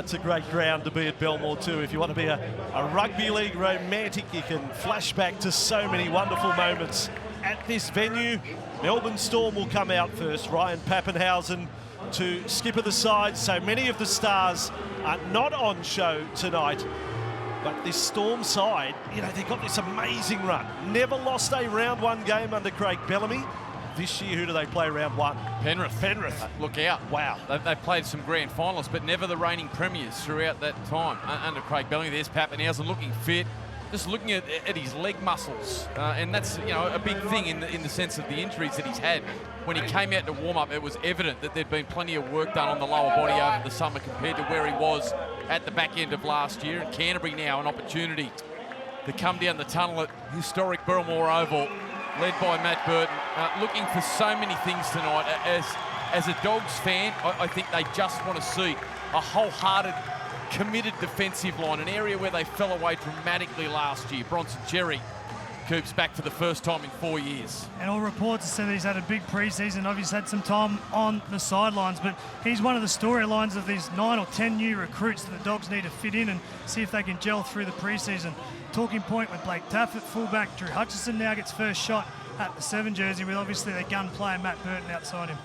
it's a great ground to be at Belmore too. If you want to be a rugby league romantic, you can flash back to so many wonderful moments at this venue. Melbourne Storm will come out first. Ryan Pappenhausen to skipper the side. So many of the stars are not on show tonight. But this Storm side, you know, they've got this amazing run. Never lost a round one game under Craig Bellamy. This year, who do they play round one? Penrith. Look out. Wow. They've played some grand finals, but never the reigning premiers throughout that time under Craig Bellamy. There's Pappenhausen looking fit. Just looking at his leg muscles, and that's, you know, a big thing in the sense of the injuries that he's had. When he came out to warm up, it was evident that there'd been plenty of work done on the lower body over the summer compared to where he was at the back end of last year. And Canterbury now an opportunity to come down the tunnel at historic Belmore Oval, led by Matt Burton, looking for so many things tonight. As a Dogs fan, I think they just want to see a wholehearted, committed defensive line, an area where they fell away dramatically last year. Bronson Cherry Coops back for the first time in 4 years. And all reports have said that he's had a big pre-season. Obviously had some time on the sidelines, but he's one of the storylines of these 9 or 10 new recruits that the Dogs need to fit in and see if they can gel through the pre-season. Talking point with Blake Taff at fullback. Drew Hutchison now gets first shot at the 7 jersey with obviously their gun player Matt Burton outside him.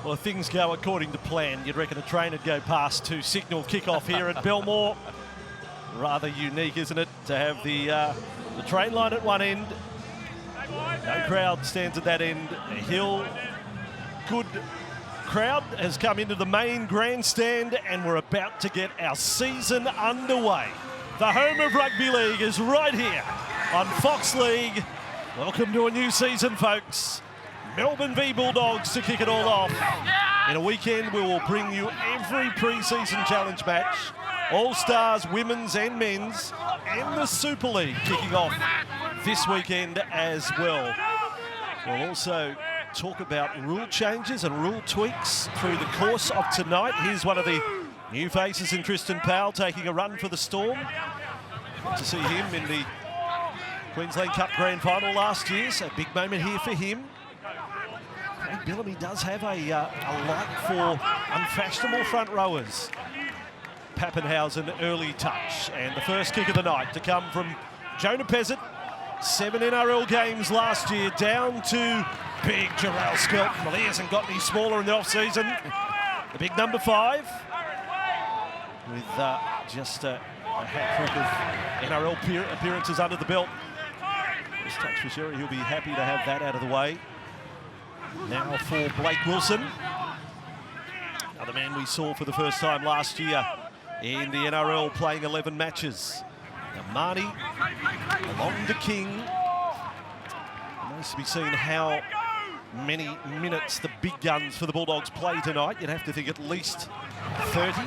Well, if things go according to plan, you'd reckon a train would go past to signal kick-off here at Belmore. Rather unique, isn't it, to have the train line at one end. No crowd stands at that end. A hill, good crowd has come into the main grandstand, and we're about to get our season underway. The home of rugby league is right here on Fox League. Welcome to a new season, folks. Melbourne v Bulldogs to kick it all off. In a weekend, we will bring you every pre-season challenge match, All-Stars, women's and men's, and the Super League kicking off this weekend as well. We'll also talk about rule changes and rule tweaks through the course of tonight. Here's one of the new faces in Tristan Powell taking a run for the Storm. Got to see him in the Queensland Cup Grand Final last year, so a big moment here for him. Craig Bellamy does have a like for unfashionable front rowers. Pappenhausen early touch, and the first kick of the night to come from Jonah Pezzett. 7 NRL games last year, down to big Jarrell Skelton. Well, he hasn't got any smaller in the off-season. The big number 5 with just a hat-trick of NRL appearances under the belt. First touch for Sherry, he'll be happy to have that out of the way. Now for Blake Wilson, another man we saw for the first time last year in the NRL, playing 11 matches. Now Marnie along to King. Nice to be seen how many minutes the big guns for the Bulldogs play tonight. You'd have to think at least 30.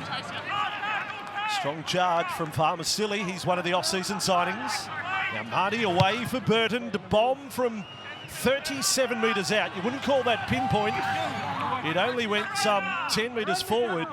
Strong charge from Farmer Silly. He's one of the off-season signings. Now Marty away for Burton to bomb from 37 metres out. You wouldn't call that pinpoint. It only went some 10 metres forward.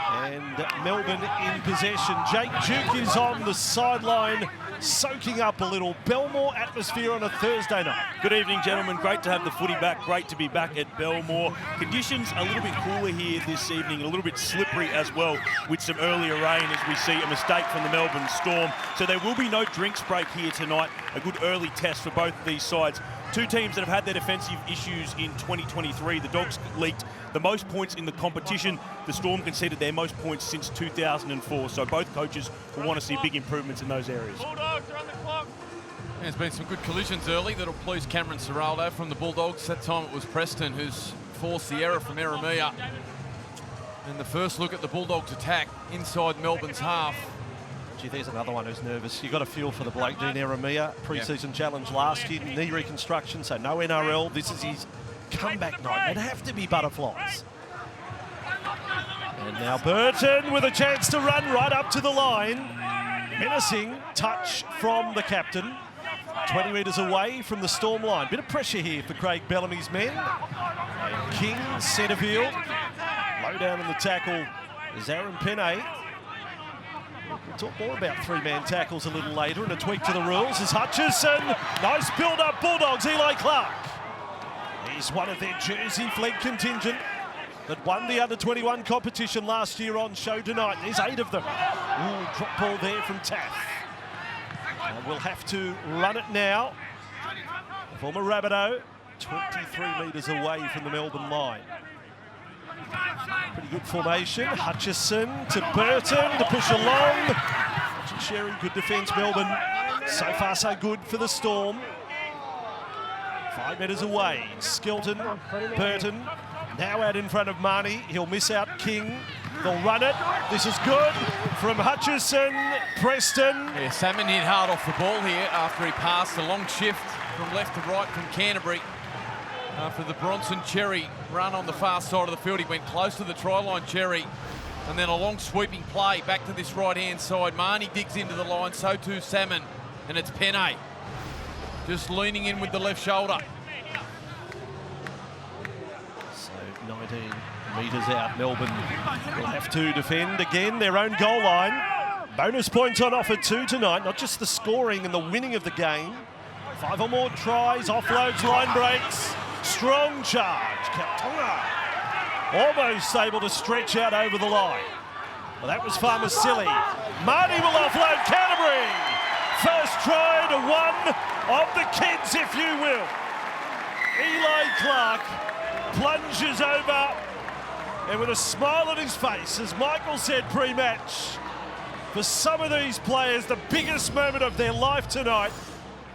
And Melbourne in possession. Jake Duke is on the sideline, soaking up a little Belmore atmosphere on a Thursday night. Good evening, gentlemen. Great to have the footy back. Great to be back at Belmore. Conditions a little bit cooler here this evening, a little bit slippery as well, with some earlier rain as we see a mistake from the Melbourne Storm. So there will be no drinks break here tonight. A good early test for both of these sides. Two teams that have had their defensive issues in 2023. The Dogs leaked the most points in the competition. The Storm conceded their most points since 2004. So both coaches will want to see big improvements in those areas. Bulldogs are on the clock. There's been some good collisions early that'll please Cameron Ciraldo from the Bulldogs. That time it was Preston who's forced the error from Eremia. And the first look at the Bulldogs attack inside Melbourne's half. Gee, there's another one who's nervous. You've got to feel for the bloke, Dean Eremia. Pre-season challenge last year, knee reconstruction, so no NRL. This is his comeback night. It'd have to be butterflies. And now Burton with a chance to run right up to the line. Menacing touch from the captain. 20 metres away from the Storm line. Bit of pressure here for Craig Bellamy's men. And King, centre field. Low down in the tackle is Aaron Penne. We'll talk more about three-man tackles a little later, and a tweak to the rules is Hutchison. Nice build-up, Bulldogs, Eli Clark. He's one of their jersey flag contingent. that won the under-21 competition last year on show tonight. There's 8 of them. Ooh, drop ball there from Taff. We'll have to run it now. Former Rabbitoh, 23 metres away from the Melbourne line. Pretty good formation. Hutchison to Burton to push along. Sherry, good defence, Melbourne. So far, so good for the Storm. 5 metres away. Skelton, Burton, now out in front of Marnie. He'll miss out King. They'll run it. This is good from Hutchison. Preston. Yeah, Salmon hit hard off the ball here after he passed a long shift from left to right from Canterbury. After the Bronson Cherry run on the far side of the field, he went close to the try line, Cherry. And then a long sweeping play back to this right-hand side. Marnie digs into the line, so too Salmon. And it's Penne. Just leaning in with the left shoulder. So 19 metres out, Melbourne will have to defend again their own goal line. Bonus points on offer too tonight, not just the scoring and the winning of the game. 5 or more tries, offloads, line breaks. Strong charge. Kaptonga almost able to stretch out over the line. Well, that was Farmasili. Marnie will offload Canterbury. First try to one of the kids, if you will. Eli Clark plunges over, and with a smile on his face, as Michael said pre-match, for some of these players, the biggest moment of their life tonight,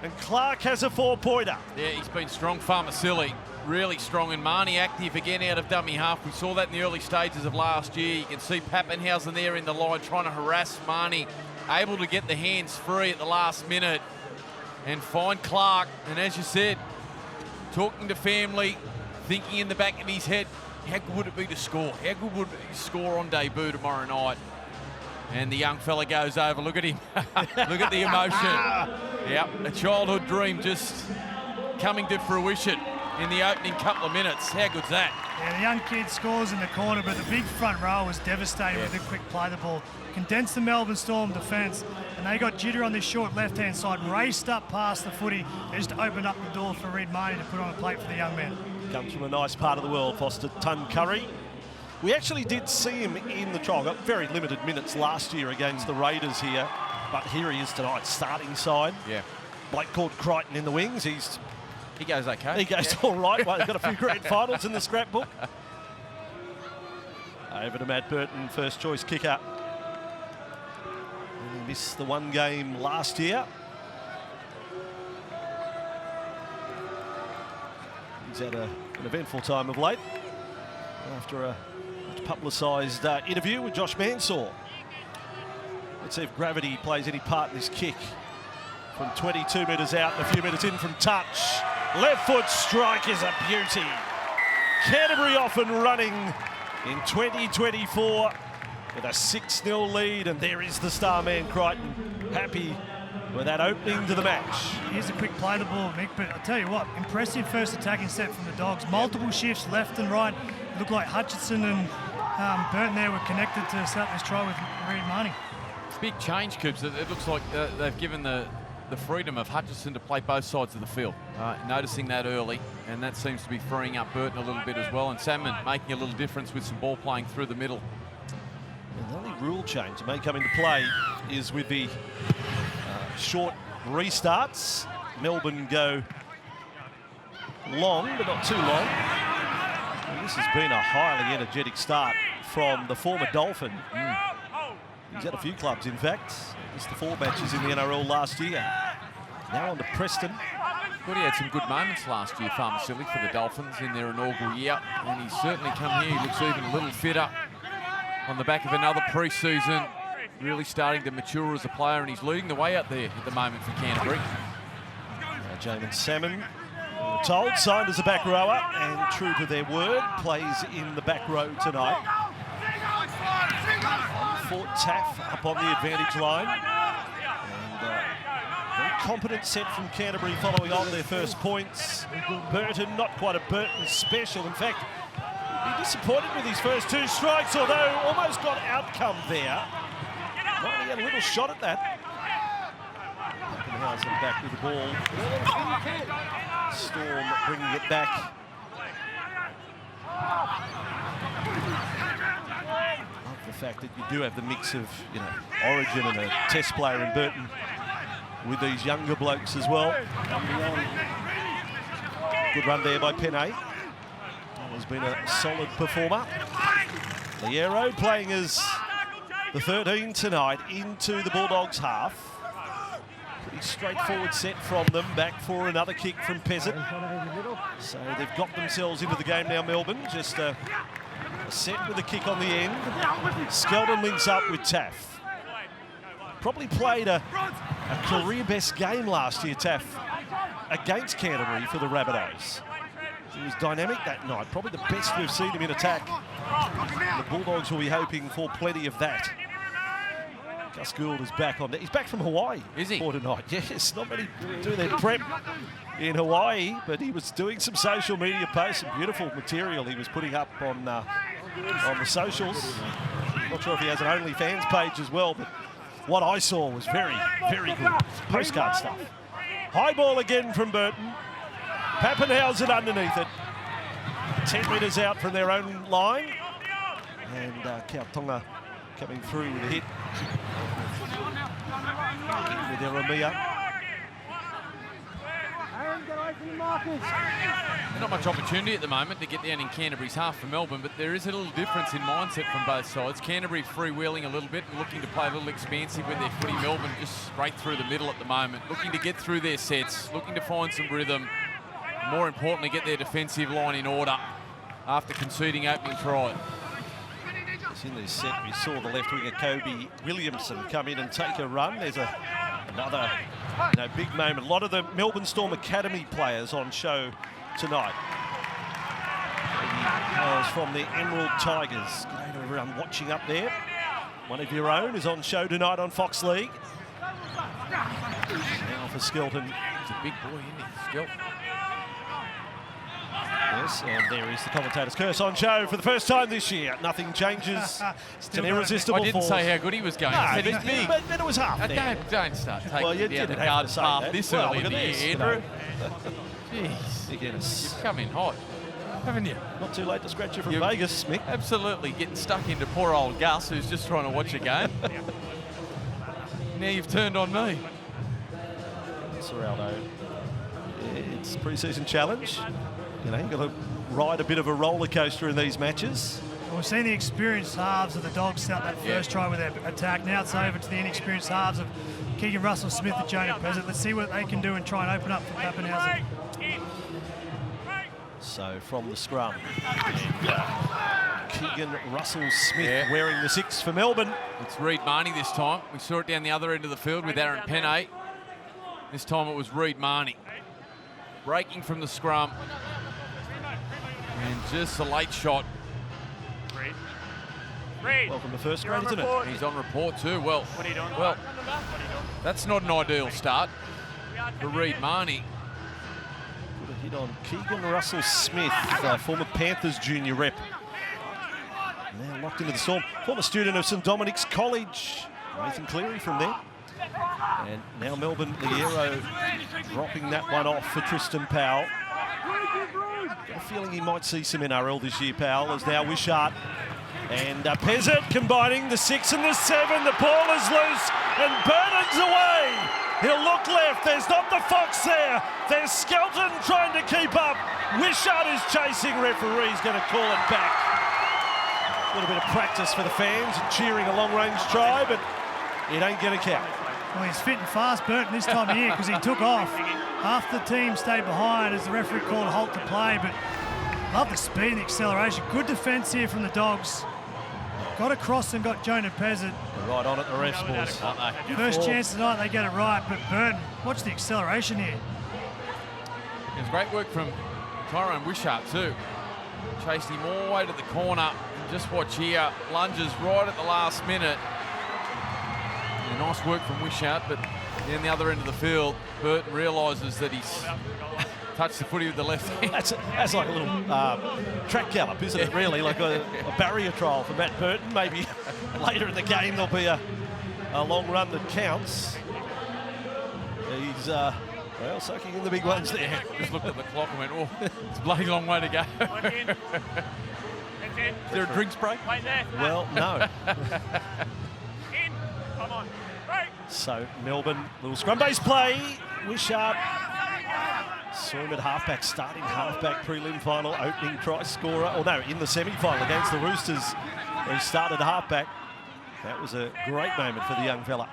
and Clark has a 4-pointer. Yeah, he's been strong, Farmasili. Really strong, and Marnie active again out of dummy half. We saw that in the early stages of last year. You can see Pappenhausen there in the line trying to harass Marnie, able to get the hands free at the last minute and find Clark. And as you said, talking to family, thinking in the back of his head, how good would it be to score? How good would it be to score on debut tomorrow night? And the young fella goes over. Look at him. Look at the emotion. Yep, a childhood dream just coming to fruition in the opening couple of minutes. How good's that? Yeah, the young kid scores in the corner, but the big front row was devastating with the quick play the ball. Condensed the Melbourne Storm defence, and they got jitter on this short left-hand side, raced up past the footy. They just opened up the door for Reid Marnie to put on a plate for the young man. Comes from a nice part of the world, Foster Tuncurry. We actually did see him in the trial. Got very limited minutes last year against the Raiders here, but here he is tonight, starting side. Yeah. Blake called Crichton in the wings. He goes okay. He goes all right. Well, he's got a few grand finals in the scrapbook. Over to Matt Burton, first choice kicker. And he missed the one game last year. He's had an eventful time of late after a publicised interview with Josh Mansour. Let's see if gravity plays any part in this kick. From 22 metres out and a few metres in from touch. Left foot strike is a beauty. Canterbury off and running in 2024 with a 6-0 lead, and there is the star man Crichton, happy with that opening to the match. Here's a quick play the ball, Mick, but I'll tell you what, impressive first attacking set from the Dogs. Multiple shifts left and right. It looked like Hutchison and Burton there were connected to start this try with Reid Marnie. Big change, Coops. It looks like they've given the freedom of Hutchison to play both sides of the field. Noticing that early, and that seems to be freeing up Burton a little bit as well, and Salmon making a little difference with some ball playing through the middle. And the only rule change that may come into play is with the short restarts. Melbourne go long, but not too long. And this has been a highly energetic start from the former Dolphin. He's had a few clubs, in fact. Missed the 4 matches in the NRL last year. Now on to Preston. But he had some good moments last year, Farmasili, for the Dolphins in their inaugural year. And he's certainly come here. He looks even a little fitter on the back of another pre-season. Really starting to mature as a player, and he's leading the way out there at the moment for Canterbury. Jamin Salmon, told, signed as a back rower, and true to their word, plays in the back row tonight. Fort Taff up on the advantage line. And very competent set from Canterbury following on their first points. Burton, not quite a Burton special. In fact, he'd be disappointed with his first 2 strikes, although almost got outcome there. Well, he had a little shot at that. Pappenhausen back with the ball. Storm bringing it back. fact that you do have the mix of, you know, origin and a test player in Burton with these younger blokes as well. Good run there by Penne. Has been a solid performer. Liero playing as the 13 tonight into the Bulldogs half. Pretty straightforward set from them. Back for another kick from Peasant. So they've got themselves into the game now, Melbourne. Just a set with a kick on the end. Skelton links up with Taff. Probably played a career best game last year, Taff, against Canterbury for the Rabbitohs. He was dynamic that night, probably the best we've seen him in attack. The Bulldogs will be hoping for plenty of that. Gus Gould is back on. He's back from Hawaii. Is he? For tonight. Yes, not many do their prep in Hawaii, but he was doing some social media posts, some beautiful material he was putting up on the socials. Not sure if he has an OnlyFans page as well, but what I saw was very, very good. Postcard stuff. High ball again from Burton. Pappenhausen underneath it. 10 metres out from their own line. And Kautonga coming through with a hit. With Eremia. Not much opportunity at the moment to get down in Canterbury's half for Melbourne, but there is a little difference in mindset from both sides. Canterbury freewheeling a little bit and looking to play a little expansive with their footy. Melbourne just straight through the middle at the moment, looking to get through their sets, looking to find some rhythm. More importantly, get their defensive line in order after conceding opening try. In this set, we saw the left winger Kobe Williamson come in and take a run. There's another big moment. A lot of the Melbourne Storm Academy players on show tonight. Players from the Emerald Tigers. Good day to everyone watching up there. One of your own is on show tonight on Fox League. Now for Skelton. He's a big boy, isn't he, Skelton? Yes, and there is the commentator's curse on show for the first time this year. Nothing changes. It's an irresistible I didn't force. say how good he was going. I said he's big. But it was half there. Don't start taking Well, you down the didn't have guard to say path that. this Well, early in look the at year, this, Andrew. Jeez. You've come in hot, haven't you? Not too late to scratch you from Vegas, Mick. Absolutely getting stuck into poor old Gus, who's just trying to watch a game. Now you've turned on me. Serraldo. It's a pre-season challenge. You know, you've got to ride a bit of a roller coaster in these matches. Well, we've seen the experienced halves of the Dogs start that first try with their attack. Now it's over to the inexperienced halves of Keegan Russell-Smith and Jonah Peasant. Let's see what they can do and try and open up for Pappenhausen. So from the scrum, and, Keegan Russell-Smith wearing the 6 for Melbourne. It's Reed Marnie this time. We saw it down the other end of the field with Aaron Penne. This time it was Reed Marnie. Breaking from the scrum. And just a late shot. Welcome to first grade, isn't it? He's on report too. Well, that's not an ideal start for Reed Marnie. Put a hit on Keegan Russell-Smith, former Panthers junior rep. Now locked into the Storm. Former student of St Dominic's College, Nathan Cleary from there. And now Melbourne, Liero dropping that one off for Tristan Powell. Got a feeling he might see some NRL this year, Powell, as now Wishart and Peasant combining the 6 and the 7. The ball is loose and Burton's away. He'll look left. There's not the Fox there. There's Skelton trying to keep up. Wishart is chasing. Referee's going to call it back. A little bit of practice for the fans and cheering a long-range try, but it ain't going to count. Well, he's fit and fast, Burton, this time of year because he took off. Half the team stayed behind as the referee called a halt to play, but love the speed and the acceleration. Good defence here from the Dogs. Got across and got Jonah Peasant. They're right on it, the refs, boys, aren't they? First chance tonight, they get it right, but Burton, watch the acceleration here. It's great work from Tyrone Wishart too. Chased him all the way to the corner. Just watch here, lunges right at the last minute. Yeah, nice work from Wishart, but down the other end of the field, Burton realises that he's touched the footy with the left hand. That's like a little track gallop, isn't it, really? Like a barrier trial for Matt Burton. Maybe later in the game there'll be a long run that counts. He's, well, soaking in the big ones there. Just looked at the clock and went, oh, it's a bloody long way to go. Is there a drinks break? Well, no. So Melbourne, little scrum-based play. Wishart saw him at halfback, starting halfback prelim final, opening try scorer. Or no, in the semi-final against the Roosters, where he started halfback. That was a great moment for the young fella.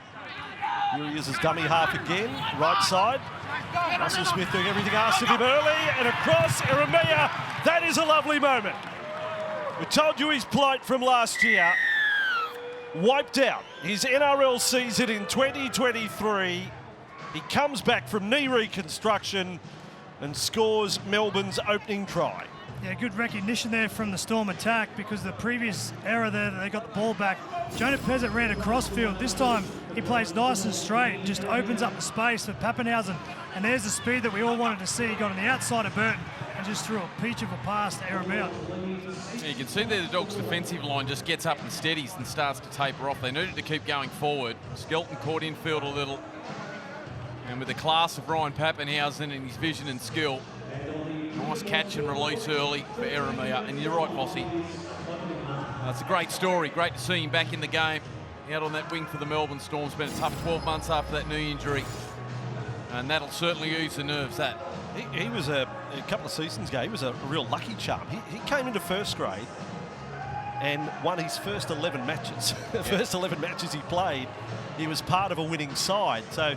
Here he is as dummy half again, right side. Russell Smith doing everything asked of him early, and across Eremia. That is a lovely moment. We told you his plight from last year. Wiped out his NRL season in 2023. He comes back from knee reconstruction and scores Melbourne's opening try. Yeah, good recognition there from the Storm attack, because the previous error there that they got the ball back, Jonah Pezzett ran across field. This time he plays nice and straight and just opens up the space for Pappenhausen. And there's the speed that we all wanted to see. He got on the outside of Burton and just threw a peach of a pass to Eremia. Yeah, you can see there the Dogs' defensive line just gets up and steadies and starts to taper off. They needed to keep going forward. Skelton caught infield a little. And with the class of Ryan Pappenhausen and his vision and skill, nice catch and release early for Eremia. And you're right, Fossey. It's a great story. Great to see him back in the game. Out on that wing for the Melbourne Storm. Spent a tough 12 months after that knee injury. And that'll certainly ease the nerves, that. He was a couple of seasons ago, he was a real lucky charm. He came into first grade and won his first 11 matches. The first 11 matches he played, he was part of a winning side. So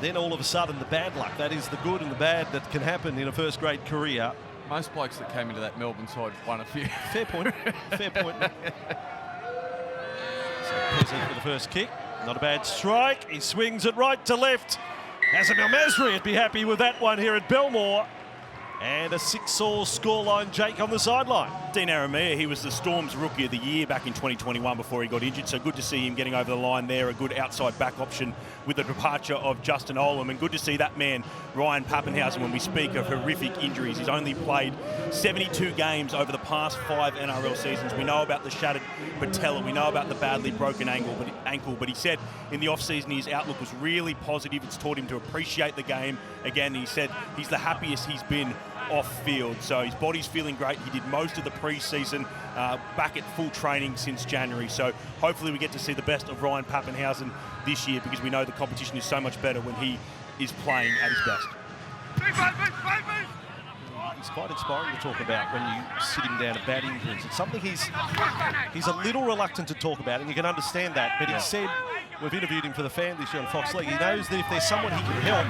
then all of a sudden the bad luck, that is the good and the bad that can happen in a first grade career. Most blokes that came into that Melbourne side won a few. Fair point, fair point. So Pezzett for the first kick, not a bad strike. He swings it right to left. Hazem El Masri would be happy with that one here at Belmore. And a 6-all scoreline, Jake on the sideline. Dean Eremia, he was the Storm's Rookie of the Year back in 2021 before he got injured, so good to see him getting over the line there, a good outside back option with the departure of Justin Olam, and good to see that man, Ryan Pappenhausen, when we speak of horrific injuries. He's only played 72 games over the past 5 NRL seasons. We know about the shattered patella, we know about the badly broken ankle, but he said in the off-season his outlook was really positive. It's taught him to appreciate the game. Again, he said he's the happiest he's been off field, so his body's feeling great. He did most of the pre-season back at full training since January, so hopefully we get to see the best of Ryan Pappenhausen this year, because we know the competition is so much better when he is playing at his best. He's quite inspiring to talk about when you sit him down at bad injuries. It's something he's a little reluctant to talk about, and you can understand that, but he said, we've interviewed him for the fan this year on Fox League, he knows that if there's someone he can help,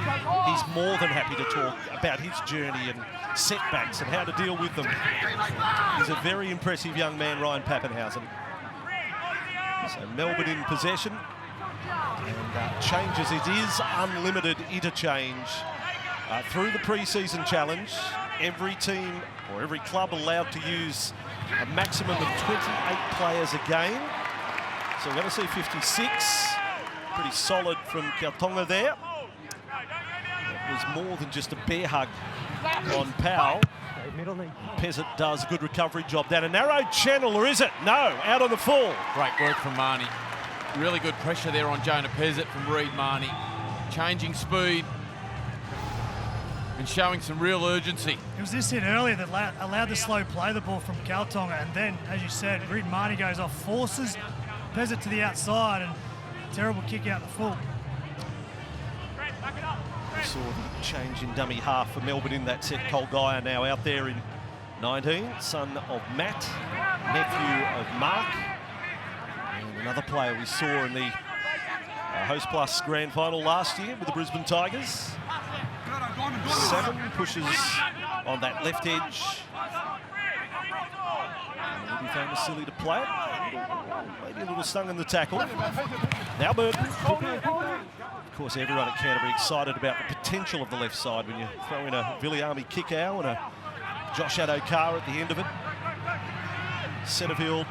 he's more than happy to talk about his journey and setbacks and how to deal with them. He's a very impressive young man, Ryan Pappenhausen. So Melbourne in possession, and changes. It is unlimited interchange through the pre-season challenge. Every team or every club allowed to use a maximum of 28 players a game. So we're going to see 56. Pretty solid from Kautonga there. It was more than just a bear hug on Powell. Pezzett does a good recovery job down a narrow channel, or is it? No, out on the full. Great work from Marnie. Really good pressure there on Jonah Pezzett from Reid Marnie. Changing speed and showing some real urgency. It was this hit earlier that allowed the slow play the ball from Kautonga, and then, as you said, Reid Marnie goes off, forces Pezzett to the outside, and terrible kick out the full. We saw the change in dummy half for Melbourne in that set. Cole Geyer now out there in 19, son of Matt, nephew of Mark. And another player we saw in the Host Plus Grand Final last year with the Brisbane Tigers. 7 pushes on that left edge. And will be found as silly to play it. Maybe a little stung in the tackle. Now Burton. Of course, everyone at Canterbury excited about the potential of the left side when you throw in a Viliami Kikau and a Josh Adokar at the end of it. Centerfield,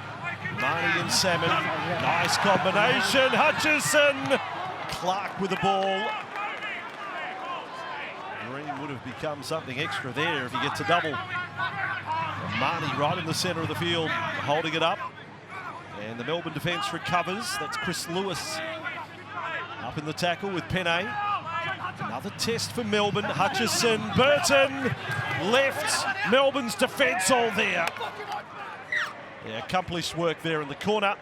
Marnie and Salmon. Nice combination. Hutchison. Clark with the ball. Green would have become something extra there if he gets a double. Marnie right in the centre of the field, holding it up. And the Melbourne defence recovers. That's Chris Lewis up in the tackle with Penne. Another test for Melbourne. Hutchison, Burton, left. Melbourne's defence all there. Yeah, accomplished work there in the corner.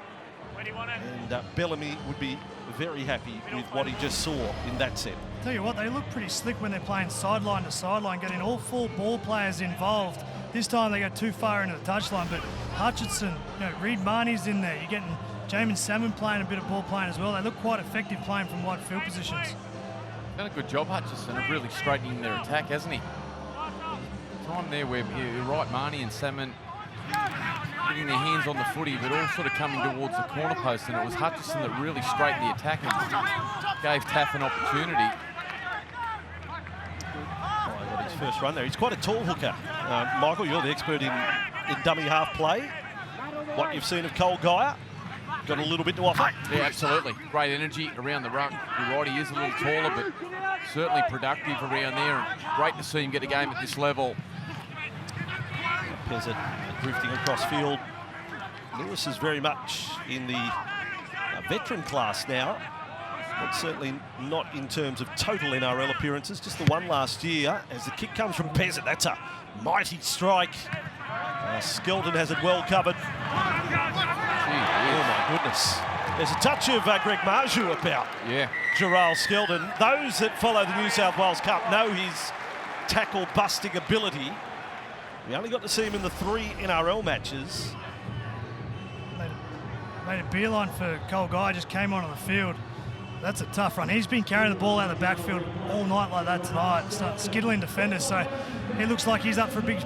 And Bellamy would be very happy with what he just saw in that set. Tell you what, they look pretty slick when they're playing sideline to sideline, getting all 4 ball players involved. This time they go too far into the touchline, but Hutchinson, Reid Marnie's in there. You're getting Jamin Salmon playing a bit of ball playing as well. They look quite effective playing from wide field positions. Done a good job, Hutchison, of really straightening their attack, hasn't he? Time there where you're right, Marnie and Salmon getting their hands on the footy, but all sort of coming towards the corner post, and it was Hutchison that really straightened the attack and gave Taff an opportunity. Got his first run there. He's quite a tall hooker. Michael, you're the expert in dummy half play. What you've seen of Cole Geyer, got a little bit to offer. Yeah, absolutely. Great energy around the ruck. You're right, he is a little taller, but certainly productive around there. And great to see him get a game at this level. Pezzett drifting across field. Lewis is very much in the veteran class now, but certainly not in terms of total NRL appearances, just the one last year. As the kick comes from Pezzett, that's a mighty strike. Skelton has it well covered. Oh my goodness. There's a touch of Greg Marju about Gerald Skelton. Those that follow the New South Wales Cup know his tackle busting ability. We only got to see him in the 3 NRL matches. Made a beeline for Cole Guy, just came onto the field. That's a tough run. He's been carrying the ball out of the backfield all night like that tonight, skiddling defenders, so he looks like he's up for a big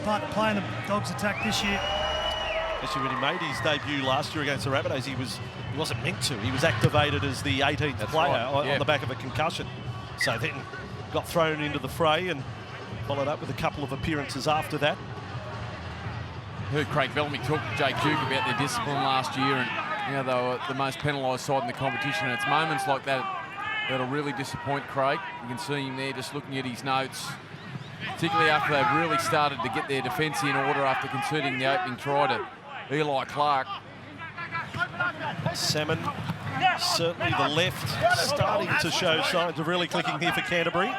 part to play in the Dogs' attack this year. Actually, when he made his debut last year against the Rabbitohs, he wasn't meant to. He was activated as the 18th player on the back of a concussion. So then got thrown into the fray and followed up with a couple of appearances after that. Heard Craig Bellamy talk to Jake Duke about their discipline last year, and they were the most penalised side in the competition. And it's moments like that that'll really disappoint Craig. You can see him there just looking at his notes, particularly after they've really started to get their defence in order after conceding the opening try to Eli Clark. Salmon, certainly the left, starting to show signs of really clicking here for Canterbury.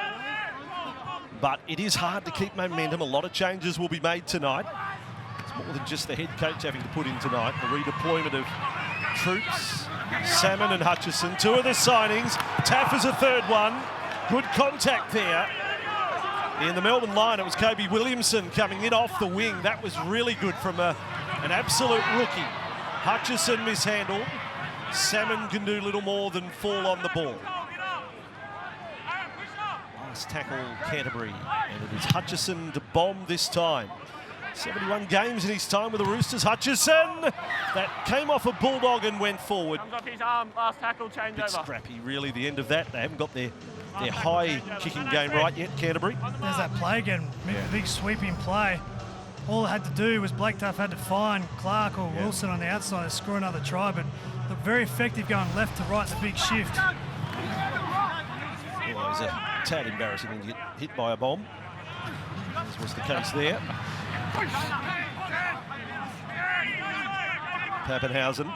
But it is hard to keep momentum. A lot of changes will be made tonight. It's more than just the head coach having to put in tonight. The redeployment of troops. Salmon and Hutchison, 2 of the signings. Taff is a 3rd one. Good contact there. In the Melbourne line, it was Kobe Williamson coming in off the wing. That was really good from an absolute rookie. Hutchison mishandled. Salmon can do little more than fall on the ball. Last tackle, Canterbury, and it is Hutchison to bomb this time. 71 games in his time with the Roosters. Hutchison, that came off a Bulldog and went forward. Comes off his arm, last tackle, change Bit over. scrappy, really, the end of that. They haven't got their high kicking game right yet, Canterbury. There's that play again, big sweeping play. All it had to do was Blake Duff had to find Clark or Wilson on the outside to score another try, but looked very effective going left to right, the big shift. Well, it was a tad embarrassing when you get hit by a bomb, as was the case there. Pappenhausen.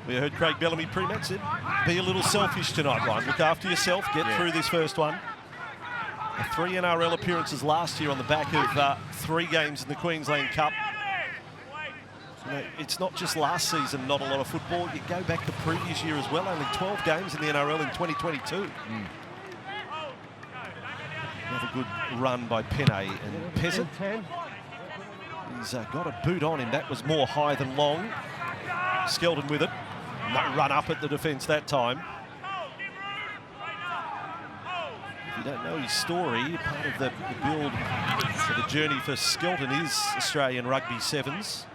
We heard Craig Bellamy pre-match said, be a little selfish tonight, Ryan. Look after yourself, get through this first one. 3 NRL appearances last year on the back of 3 games in the Queensland Cup. It's not just last season, not a lot of football. You go back the previous year as well, only 12 games in the NRL in 2022. Another good run by Penne and Pezzett. He's got a boot on him. That was more high than long. Skelton with it. No run up at the defence that time. If you don't know his story, part of the build for the journey for Skelton is Australian Rugby Sevens.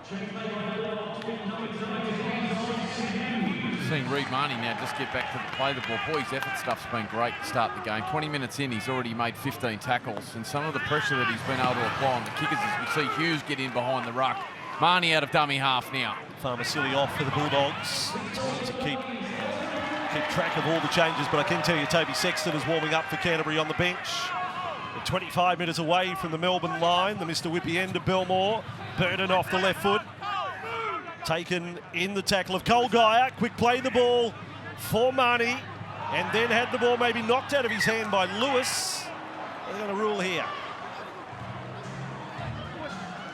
Seeing Reid Marnie now just get back to the play the ball. Boy, his effort stuff's been great to start the game. 20 minutes in, he's already made 15 tackles, and some of the pressure that he's been able to apply on the kickers as we see Hughes get in behind the ruck. Marnie out of dummy half now. Farmasili off for the Bulldogs. Trying to keep track of all the changes, but I can tell you Toby Sexton is warming up for Canterbury on the bench. We're 25 metres away from the Melbourne line. The Mr. Whippy end of Belmore. Burden off the left foot. Taken in the tackle of Cole Geyer. Quick play the ball for Marnie. and then had the ball maybe knocked out of his hand by Lewis. They're going to rule here.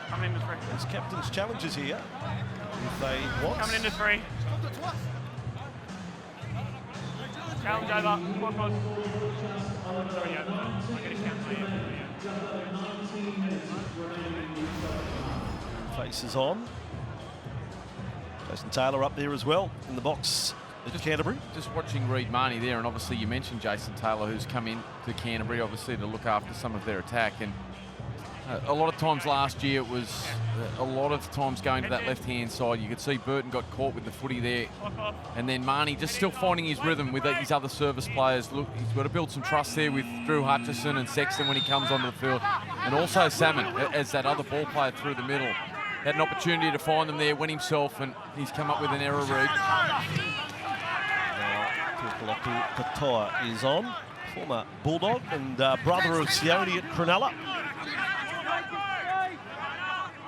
Coming into 3. There's captain's challenges here, if they want. Coming into 3. Challenge over. Come on. Sorry, yeah. I get a count here. Faces on. Jason Taylor up there as well in the box at Canterbury. Just watching Reid Marnie there, and obviously you mentioned Jason Taylor, who's come in to Canterbury, obviously to look after some of their attack. And a lot of times last year it was a lot of times going to that left-hand side. You could see Burton got caught with the footy there. And then Marnie just still finding his rhythm with his other service players. Look, he's got to build some trust there with Drew Hutchison and Sexton when he comes onto the field. And also Salmon as that other ball player through the middle. Had an opportunity to find them there, went himself, and he's come up with an error read. Now, Katoa is on, former Bulldog and brother of Sione at Cronulla.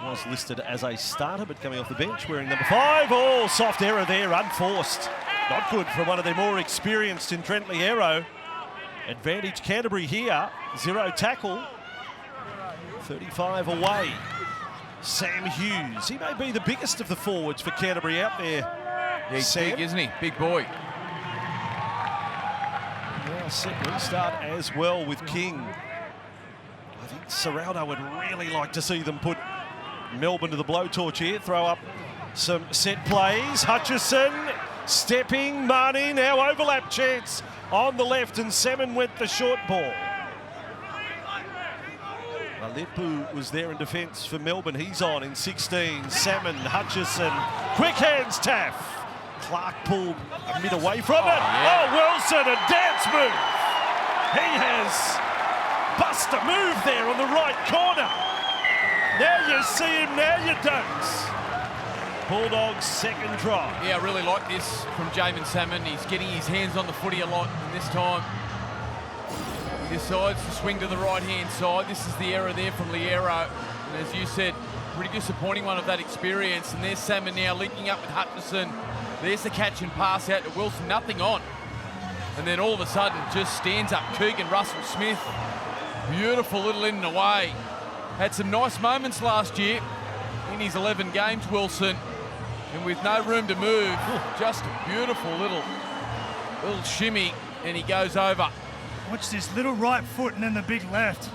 Was listed as a starter, but coming off the bench wearing number 5. Oh, soft error there, unforced. Not good for one of their more experienced in Trent Liero. Advantage Canterbury here, 0 tackle, 35 away. Sam Hughes, he may be the biggest of the forwards for Canterbury out there. Yeah, he's Sam. big, isn't he? Big boy. Now set restart as well with King. I think Serraldo would really like to see them put Melbourne to the blowtorch here. Throw up some set plays. Hutchison stepping, Marnie now overlap chance on the left, and Salmon went the short ball. Alepu was there in defence for Melbourne. He's on in 16. Salmon, Hutchison, quick hands, Taff. Clark pulled a bit away from it. Yeah. Oh, Wilson, a dance move. He has bust a move there on the right corner. Now you see him, now you don't. Bulldogs' second try. Yeah, I really like this from Jamin Salmon. He's getting his hands on the footy a lot, and this time he decides to swing to the right-hand side. This is the error there from Liero. And as you said, pretty disappointing one of that experience. And there's Salmon now linking up with Hutchison. There's the catch and pass out to Wilson, nothing on. And then all of a sudden just stands up Keegan Russell-Smith. Beautiful little in and away. Had some nice moments last year in his 11 games, Wilson. And with no room to move, just a beautiful little shimmy, and he goes over. Watch this little right foot and then the big left.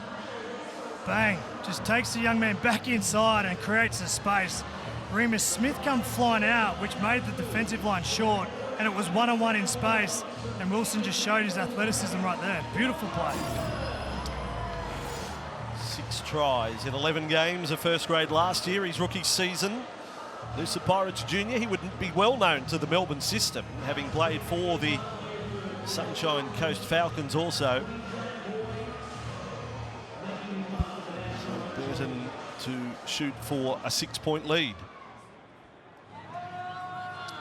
Bang. Just takes the young man back inside and creates a space. Remus Smith come flying out, which made the defensive line short, and it was one-on-one in space, and Wilson just showed his athleticism right there. Beautiful play. 6 tries in 11 games of first grade last year, his rookie season. Noosa Pirates Junior, he would be well known to the Melbourne system, having played for the Sunshine Coast Falcons also. So Burton to shoot for a 6-point lead.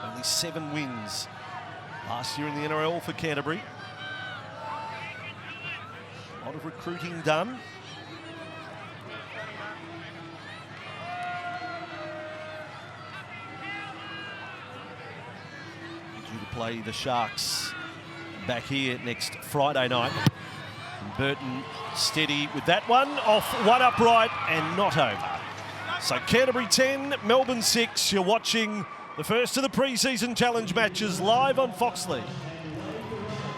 Only 7 wins last year in the NRL for Canterbury. A lot of recruiting done. Due to play the Sharks back here next Friday night. And Burton steady with that one, off one upright and not over. So Canterbury 10, Melbourne 6. You're watching the first of the pre-season challenge matches live on Fox League.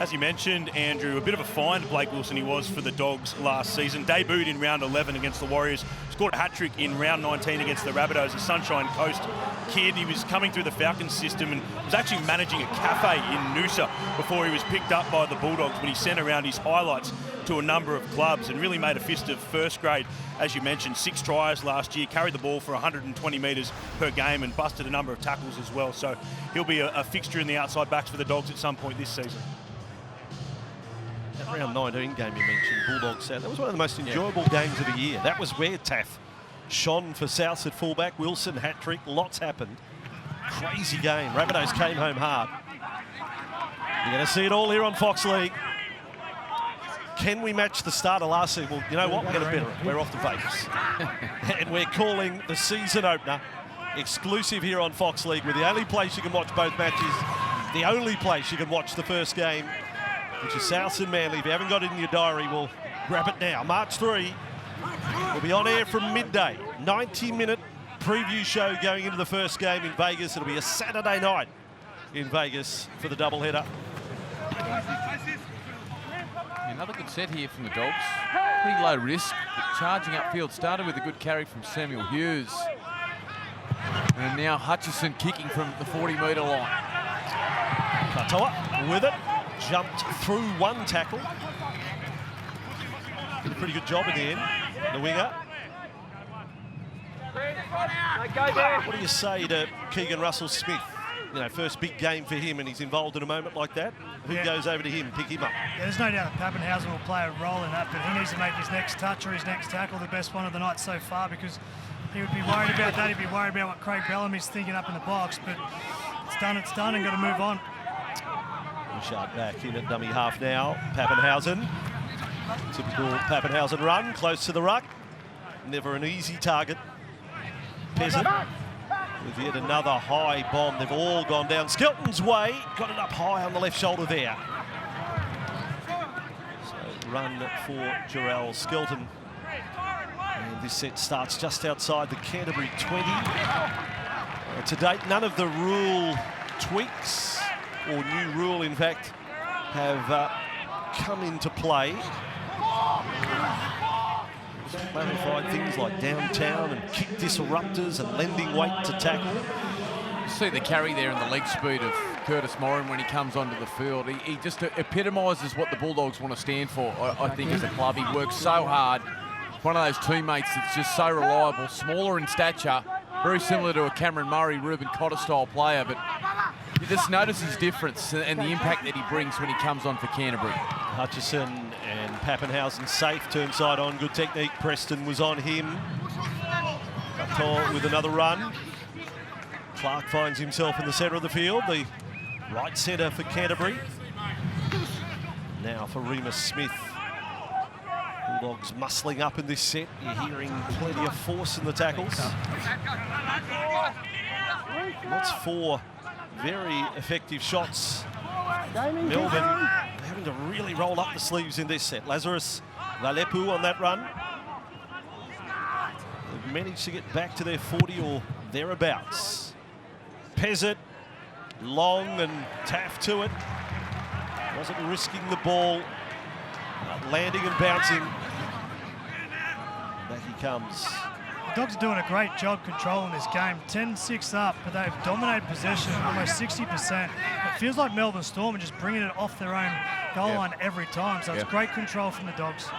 As you mentioned, Andrew, a bit of a find Blake Wilson he was for the Dogs last season. Debuted in round 11 against the Warriors. Scored a hat-trick in round 19 against the Rabbitohs, a Sunshine Coast kid. He was coming through the Falcons system and was actually managing a cafe in Noosa before he was picked up by the Bulldogs, when he sent around his highlights to a number of clubs and really made a fist of first grade. As you mentioned, 6 tries last year, carried the ball for 120 metres per game and busted a number of tackles as well. So he'll be a fixture in the outside backs for the Dogs at some point this season. That round 19 game you mentioned, Bulldogs South, that was one of the most enjoyable games of the year. That was where Taff shone for Souths at fullback. Wilson hat-trick, lots happened. Crazy game. Rabbitohs came home hard. You're going to see it all here on Fox League. Can we match the start of last season? Well, you know what? We're going to better it. We're off to Vegas. And we're calling the season opener exclusive here on Fox League. We're the only place you can watch both matches, the only place you can watch the first game which is South and Manly. If you haven't got it in your diary, we'll grab it now. March 3. We'll be on air from midday. 90-minute preview show going into the first game in Vegas. It'll be a Saturday night in Vegas for the doubleheader. Another good set here from the Dogs. Pretty low risk, but charging upfield. Started with a good carry from Samuel Hughes. And now Hutchison kicking from the 40-metre line. Katoa with it. Jumped through one tackle. Did a pretty good job in the end. The winger. What do you say to Keegan Russell-Smith? You know, first big game for him, and he's involved in a moment like that. Who goes over to him, pick him up? Yeah, there's no doubt that Pappenhausen will play a role in that, but he needs to make his next touch or his next tackle the best one of the night so far, because he would be worried about that. He'd be worried about what Craig Bellamy's thinking up in the box, but it's done, and got to move on. Bouchard back in at dummy half now. Pappenhausen. Typical Pappenhausen run, close to the ruck. Never an easy target. Peasant with yet another high bomb. They've all gone down Skelton's way. Got it up high on the left shoulder there. So run for Jarrell Skelton. And this set starts just outside the Canterbury 20. To date, none of the rule tweaks, or new rule in fact, have come into play. Clarified things like downtown and kick disruptors and lending weight to tackle. You see the carry there and the leg speed of Curtis Moran when he comes onto the field. He just epitomises what the Bulldogs want to stand for, I think, as a club. He works so hard. One of those teammates that's just so reliable, smaller in stature, very similar to a Cameron Murray, Ruben Cotter style player, but you just notice his difference and the impact that he brings when he comes on for Canterbury. Hutchison and Pappenhausen safe, turn side on, good technique. Preston was on him. Katoa with another run. Clark finds himself in the centre of the field, the right centre for Canterbury. Now for Remus Smith. Bulldogs muscling up in this set. You're hearing plenty of force in the tackles. That's 4 very effective shots. Melbourne having to really roll up the sleeves in this set. Lazarus Lalepu on that run. They've managed to get back to their 40 or thereabouts. Pezzett, long and Taft to it. Wasn't risking the ball, landing and bouncing. Back he comes. The Dogs are doing a great job controlling this game. 10-6 up, but they've dominated possession, almost 60%. It feels like Melbourne Storm are just bringing it off their own goal line every time, so it's great control from the Dogs.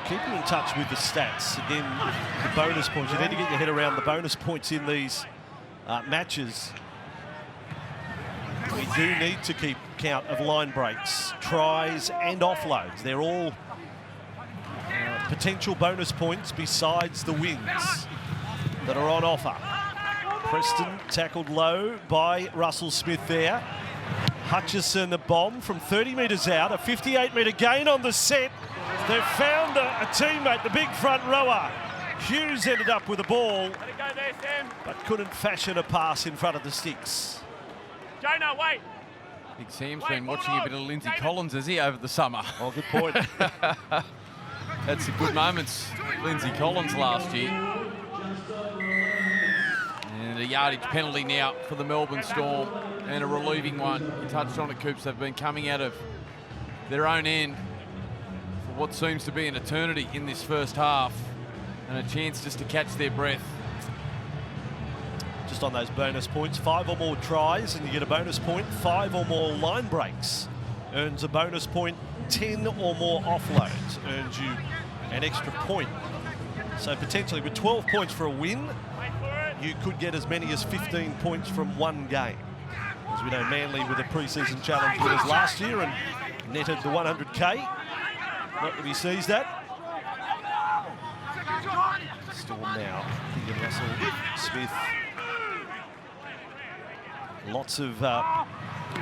Keeping in touch with the stats, again, the bonus points. You need to get your head around the bonus points in these matches. We do need to keep count of line breaks, tries and offloads. They're all potential bonus points besides the wins that are on offer. Preston tackled low by Russell Smith there. Hutchison a bomb from 30 metres out, a 58-metre gain on the set. They've found a teammate, the big front rower. Hughes ended up with the ball, but couldn't fashion a pass in front of the sticks. Jonah, wait. Big Sam's been watching a bit of Lindsay Collins, has he, over the summer? Oh, good point. Had some good moments, Lindsay Collins last year. And a yardage penalty now for the Melbourne Storm, and a relieving one. You touched on it, Coops. They've been coming out of their own end for what seems to be an eternity in this first half, and a chance just to catch their breath. Just on those bonus points, 5 or more tries and you get a bonus point. 5 or more line breaks earns a bonus point. 10 or more offloads earns you an extra point. So potentially with 12 points for a win, you could get as many as 15 points from one game. As we know, Manly were the pre-season challenge winners last year and netted the 100K. Not that he sees that. Storm now, Keegan Russell-Smith. Lots of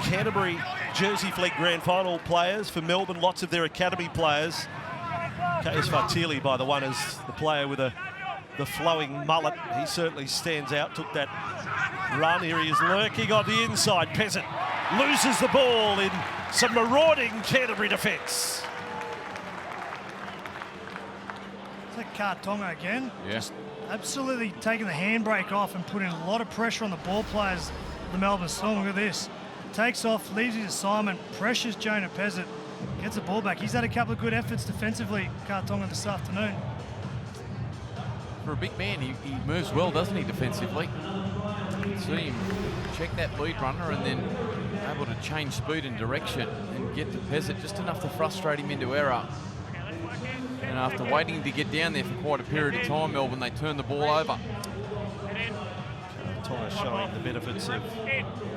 Canterbury Jersey Flegg Grand Final players. For Melbourne, lots of their academy players. KS Fatili, by the one, is the player with the flowing mullet. He certainly stands out. Took that run. Here he is lurking on the inside. Peasant loses the ball in some marauding Canterbury defence. It's like Kartonga again. Yeah. Just absolutely taking the handbrake off and putting a lot of pressure on the ball players of the Melbourne Storm. Look at this. Takes off, leaves his assignment, pressures Jonah Pezzett, gets the ball back. He's had a couple of good efforts defensively, Kartonga, this afternoon. For a big man, he moves well, doesn't he, defensively? See him check that lead runner and then able to change speed and direction and get to Pezzett just enough to frustrate him into error. And after waiting to get down there for quite a period of time, Melbourne, they turn the ball over. Tonga showing the benefits of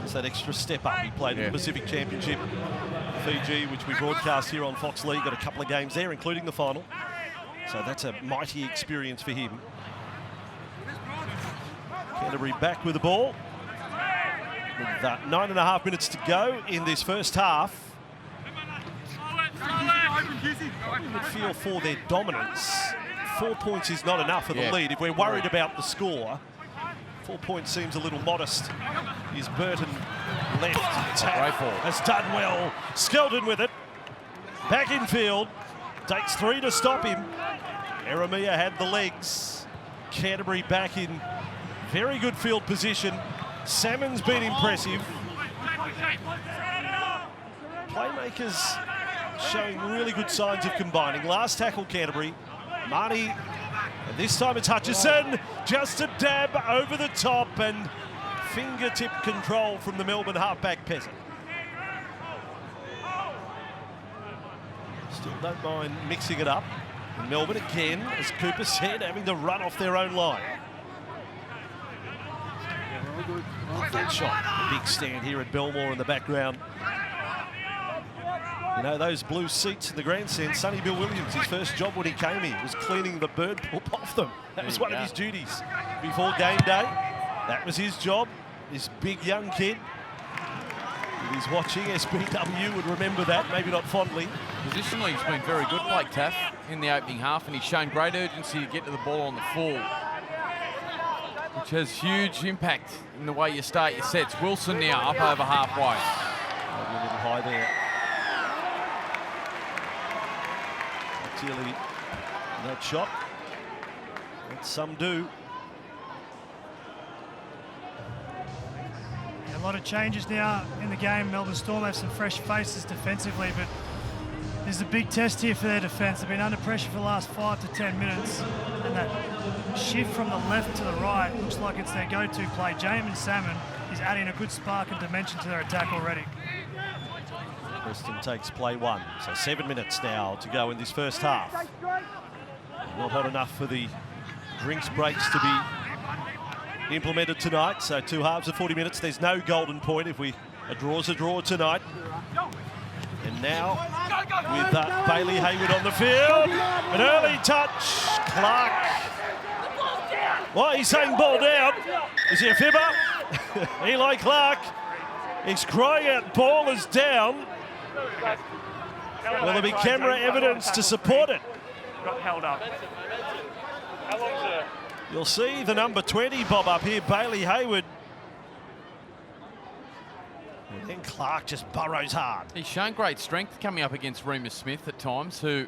just that extra step up he played in the Pacific Championship. Fiji, which we broadcast here on Fox League, got a couple of games there, including the final. So that's a mighty experience for him. Canterbury back with the ball. With 9.5 minutes to go in this first half. You would feel for their dominance. 4 points is not enough for the lead. If we're worried about the score, 4 points seems a little modest. Is Burton left? Tap has done well. Skelton with it. Back in field. Takes 3 to stop him. Eremia had the legs. Canterbury back in very good field position. Salmon's been impressive. Playmakers showing really good signs of combining. Last tackle Canterbury. Marnie, and this time it's Hutchison. Just a dab over the top and fingertip control from the Melbourne halfback Pezzett. Still don't mind mixing it up. And Melbourne again, as Cooper said, having to run off their own line. That shot, a big stand here at Belmore in the background. You know, those blue seats in the grandstand, Sonny Bill Williams, his first job when he came here was cleaning the bird poop off them. That was one of his duties before game day. That was his job. This big young kid, if he's watching, SBW would remember that, maybe not fondly. Positionally, he's been very good, Blake Taff, in the opening half, and he's shown great urgency to get to the ball on the full, which has huge impact in the way you start your sets. Wilson now up over halfway. Maybe a little high there. Clearly, that shot. That's some do. A lot of changes now in the game. Melbourne Storm have some fresh faces defensively, but there's a big test here for their defence. They've been under pressure for the last 5 to 10 minutes, and that shift from the left to the right looks like it's their go-to play. Jamin Salmon is adding a good spark and dimension to their attack already. Preston takes play 1, so 7 minutes now to go in this first half. Not hot enough for the drinks breaks to be implemented tonight, so 2 halves of 40 minutes. There's no golden point if a draw's a draw tonight. And now with Bailey Hayward on the field, an early touch, Clark. Why he's saying ball down? Is he a fibber? Eli Clark is crying out, ball is down. Will there be camera evidence to support it? Got held up. How long's it? You'll see the number 20 bob up here, Bailey Hayward. And then Clark just burrows hard. He's shown great strength coming up against Remus Smith at times, who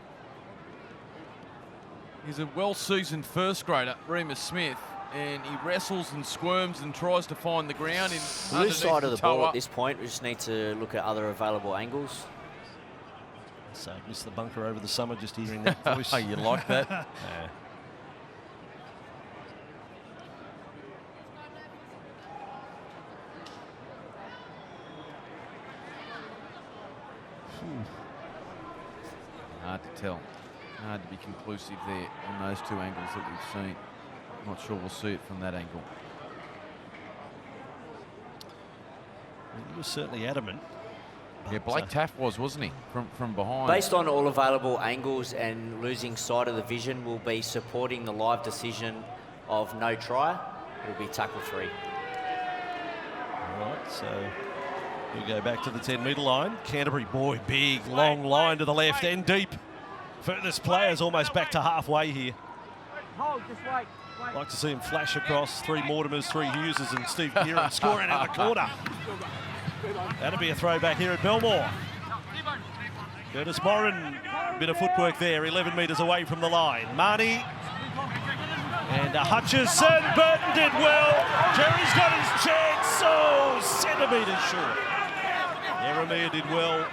is a well-seasoned first grader, Remus Smith, and he wrestles and squirms and tries to find the ground in Loose side of the ball up. at this point. We just need to look at other available angles. So missed the bunker over the summer just hearing that voice. Oh, you like that? Yeah. Hard to tell. Hard to be conclusive there on those 2 angles that we've seen. Not sure we'll see it from that angle. He was certainly adamant. Yeah, Blake Taff wasn't he? From behind. Based on all available angles and losing sight of the vision, we'll be supporting the live decision of no try. It'll be tackle 3. All right, so we go back to the 10-metre line. Canterbury, boy, big, long line to the left and deep. Furthest players almost back to halfway here. Like to see him flash across 3 Mortimers, 3 Hugheses and Steve Kieran scoring out of the corner. That'll be a throwback here at Belmore. Curtis Moran, bit of footwork there, 11 metres away from the line. Marnie and Hutchison. Burton did well. Jerry's got his chance. Centimetres short. Eremia did well.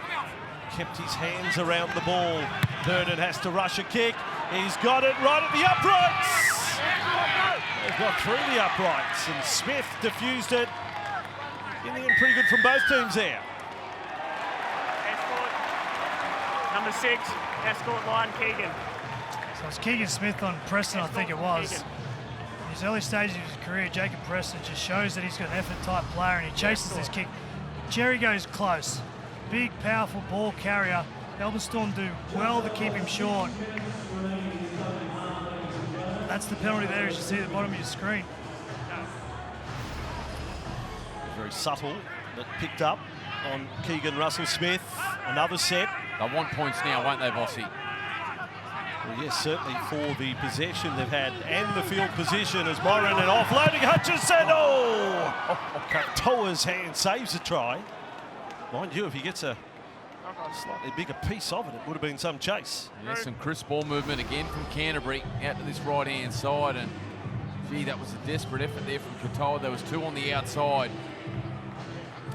Kept his hands around the ball. Burton has to rush a kick. He's got it right at the uprights. They've got through the uprights, and Smith diffused it. In the end, pretty good from both teams there. Escort. Number 6, escort line, Keegan. So it's Keegan Smith on Preston, I think it was. Keegan. In his early stages of his career, Jacob Preston just shows that he's got an effort-type player, and he chases this kick. Jerry goes close. Big, powerful ball carrier. Melbourne Storm do well to keep him short. That's the penalty there, as you see at the bottom of your screen. Very subtle, but picked up on Keegan Russell-Smith. Another set. They want points now, won't they, Bossy? Well, yes, certainly for the possession they've had and the field position as Moran and offloading Hutchison. Katoa's hand saves a try. Mind you, if he gets a slightly bigger piece of it, it would have been some chase. Yes, some crisp ball movement again from Canterbury out to this right-hand side, and gee, that was a desperate effort there from Katoa. There was 2 on the outside.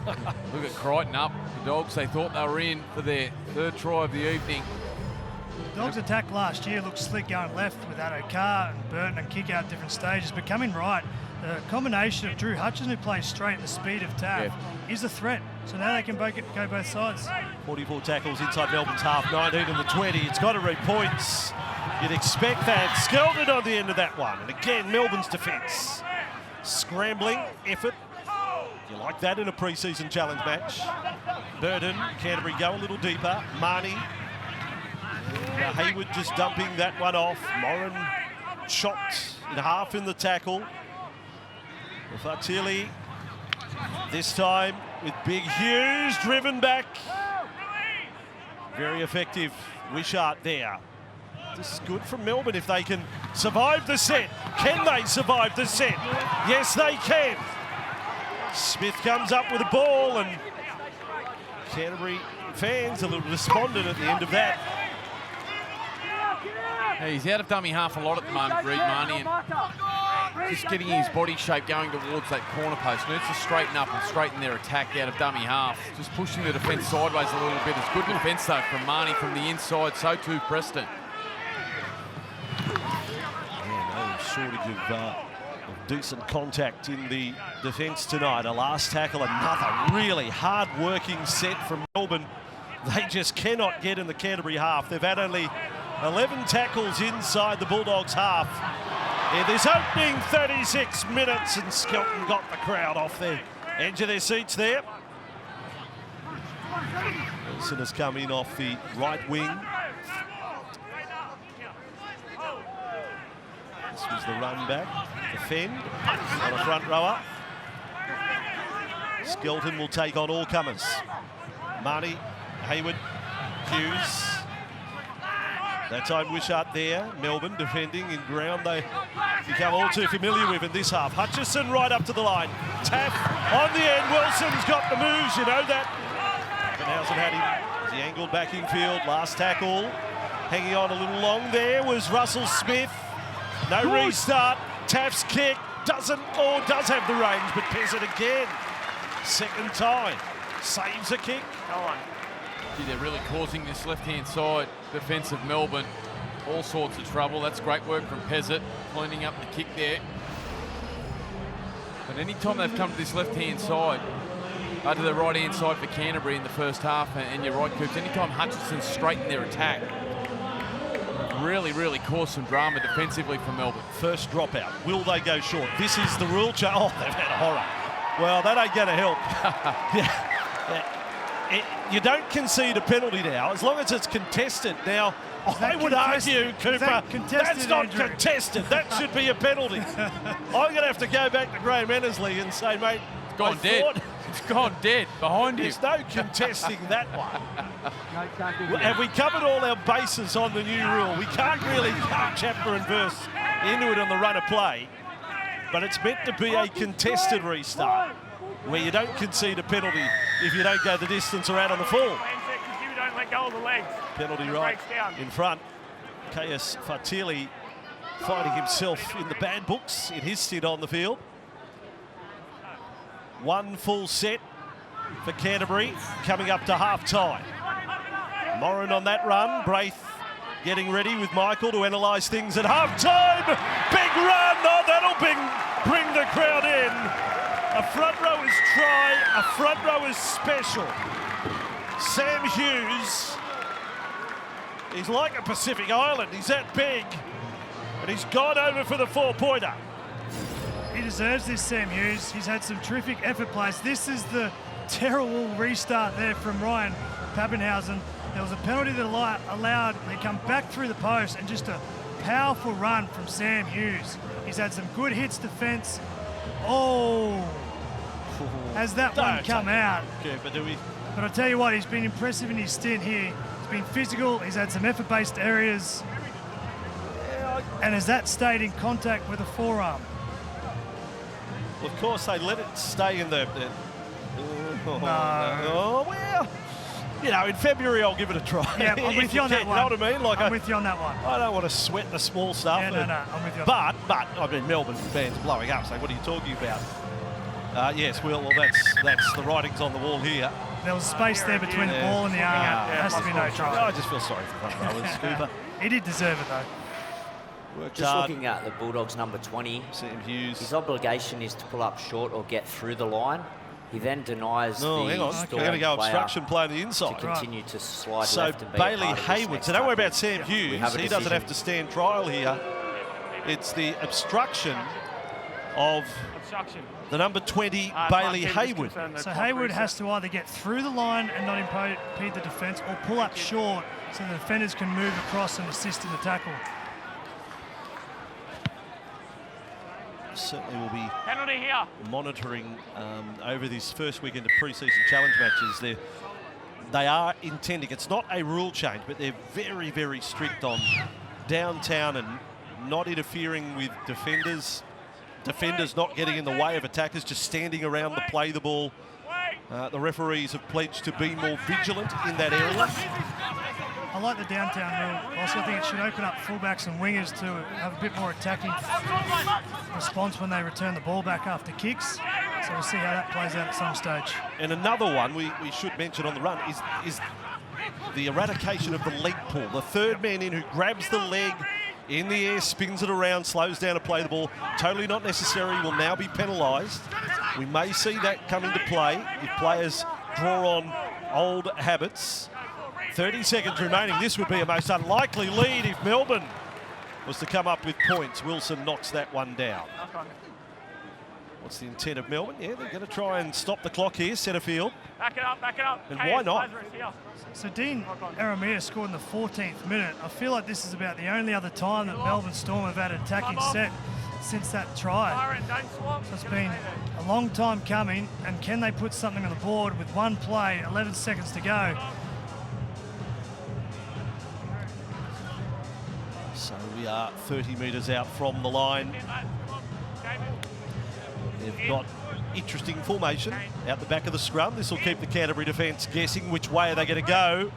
Look at Crichton up. The Dogs, they thought they were in for their 3rd try of the evening. Dogs' attack last year looked slick going left with Addo Carr and Burton and kick out different stages, but coming right, the combination of Drew Hutchison, who plays straight, and the speed of Taff is a threat. So now they can go both sides. 44 tackles inside Melbourne's half, 19 in the 20. It's got to read points. You'd expect that. Skeldon on the end of that one. And again, Melbourne's defence. Scrambling effort. You like that in a pre-season challenge match. Burton, Canterbury go a little deeper. Marnie. Hayward just dumping that one off. Moran chopped in half in the tackle. Fatili this time with Big Hughes driven back. Very effective. Wishart there. This is good from Melbourne if they can survive the set. Can they survive the set? Yes, they can. Smith comes up with a ball, and Canterbury fans a little despondent at the end of that. Hey, he's out of dummy half a lot at the moment, Reid Marnie, and just getting his body shape going towards that corner post. Needs to straighten up and straighten their attack out of dummy half. Just pushing the defence sideways a little bit. It's good defence, though, from Marnie from the inside. So too Preston. Yeah, no shortage of decent contact in the defence tonight. A last tackle, another really hard-working set from Melbourne. They just cannot get in the Canterbury half. They've had only 11 tackles inside the Bulldogs half in this opening 36 minutes, and Skelton got the crowd off the edge of their seats there. Wilson has come in off the right wing. This was the run back. Defend on a front rower. Skelton will take on all comers. Marnie, Hayward, Hughes. That time Wishart there. Melbourne defending in ground they become all too familiar with in this half. Hutchison right up to the line. Taff on the end. Wilson's got the moves, you know that. Pappenhausen had him as he angled back in field. Last tackle. Hanging on a little long there was Russell Smith. No restart. Taff's kick does have the range, but pairs it again. Second time. Saves a kick. Go on. Gee, they're really causing this left-hand side defence of Melbourne all sorts of trouble. That's great work from Pezzett, cleaning up the kick there. But any time they've come to this left-hand side, to the right-hand side for Canterbury in the first half, and you're right, Coops, anytime Hutchison's straightened their attack, really, really caused some drama defensively for Melbourne. First dropout. Will they go short? This is the rule change. Oh, they've had a horror. Well, that ain't going to help. You don't concede a penalty now, as long as it's contested. Now, I would argue, Cooper, that's not contested. That should be a penalty. I'm going to have to go back to Graham Ennersley and say, mate, it's gone dead. It's gone dead behind you. There's no contesting that one. Have we covered all our bases on the new rule? We can't really cut chapter and verse into it on the run of play, but it's meant to be a contested restart. where you don't concede a penalty if you don't go the distance or out on the full. Because you don't let go of the legs. Penalty It right breaks down. in front. KS Fatili finding himself in the bad books in his stint on the field. One full set for Canterbury coming up to half-time. Moran on that run. Braith getting ready with Michael to analyse things at half-time. Big run. Oh, that'll bring the crowd in. A front rower's try, a front rower's special. Sam Hughes, he's like a Pacific Island. He's that big, and he's gone over for the 4-pointer. He deserves this, Sam Hughes. He's had some terrific effort plays. This is the terrible restart there from Ryan Pappenhausen. There was a penalty that allowed they come back through the post, and just a powerful run from Sam Hughes. He's had some good hits defence. Oh, has that one come out? Yeah, but do we? But I tell you what, he's been impressive in his stint here. He's been physical. He's had some effort-based areas. And has that stayed in contact with a forearm? Of course, they let it stay in the. No. Oh, well, you know, in February I'll give it a try. Yeah, I'm with you on that one. You know what I mean? Like I'm with you on that one. I don't want to sweat the small stuff. Yeah, no, I'm with you on but I mean, Melbourne fans blowing up, saying, "What are you talking about?" Yes, well, that's the writings on the wall here. There was space there between the ball and the arm. There has to be no try. I just feel sorry for the front rowers, Cooper. He did deserve it, though. Worked Just hard. looking at the Bulldogs number 20, Sam Hughes. his obligation is to pull up short or get through the line. He then denies No, the hang on. Storm We're going to go player obstruction play on the to inside. continue to slide So left and be a Bailey part of this Hayward. next So don't worry tackle. about Sam We Hughes. have a He doesn't decision. have to stand trial here. It's the obstruction of Obstruction. the number 20, Mark Bailey Davis Hayward. confirmed the So clock Hayward reset. has to either get through the line and not impede the defence, or pull up short so the defenders can move across and assist in the tackle. Certainly will be Penalty here. monitoring over this first weekend of pre-season challenge matches. They are intending, it's not a rule change, but they're very, very strict on downtown and not interfering with defenders. Defenders not getting in the way of attackers, just standing around to play the ball. The referees have pledged to be more vigilant in that area. I like the downtown rule. Also, I think it should open up fullbacks and wingers to have a bit more attacking response when they return the ball back after kicks. So we'll see how that plays out at some stage. And another one we should mention on the run is the eradication of the leg pull. The third man in who grabs the leg in the air, spins it around, slows down to play the ball. Totally not necessary, will now be penalised. We may see that come into play if players draw on old habits. 30 seconds remaining. This would be a most unlikely lead if Melbourne was to come up with points. Wilson knocks that one down. What's the intent of Melbourne? Yeah, they're going to try and stop the clock here, centre field. Back it up, back it up. And why not? Lazarus here. So Dean Aramea scored in the 14th minute. I feel like this is about the only other time that Melbourne Storm have had an attacking set since that try. Byron, don't swap. So it's been a long time coming, and can they put something on the board with one play, 11 seconds to go? So we are 30 metres out from the line. They've got interesting formation out the back of the scrum. This will keep the Canterbury defence guessing which way are they going to go.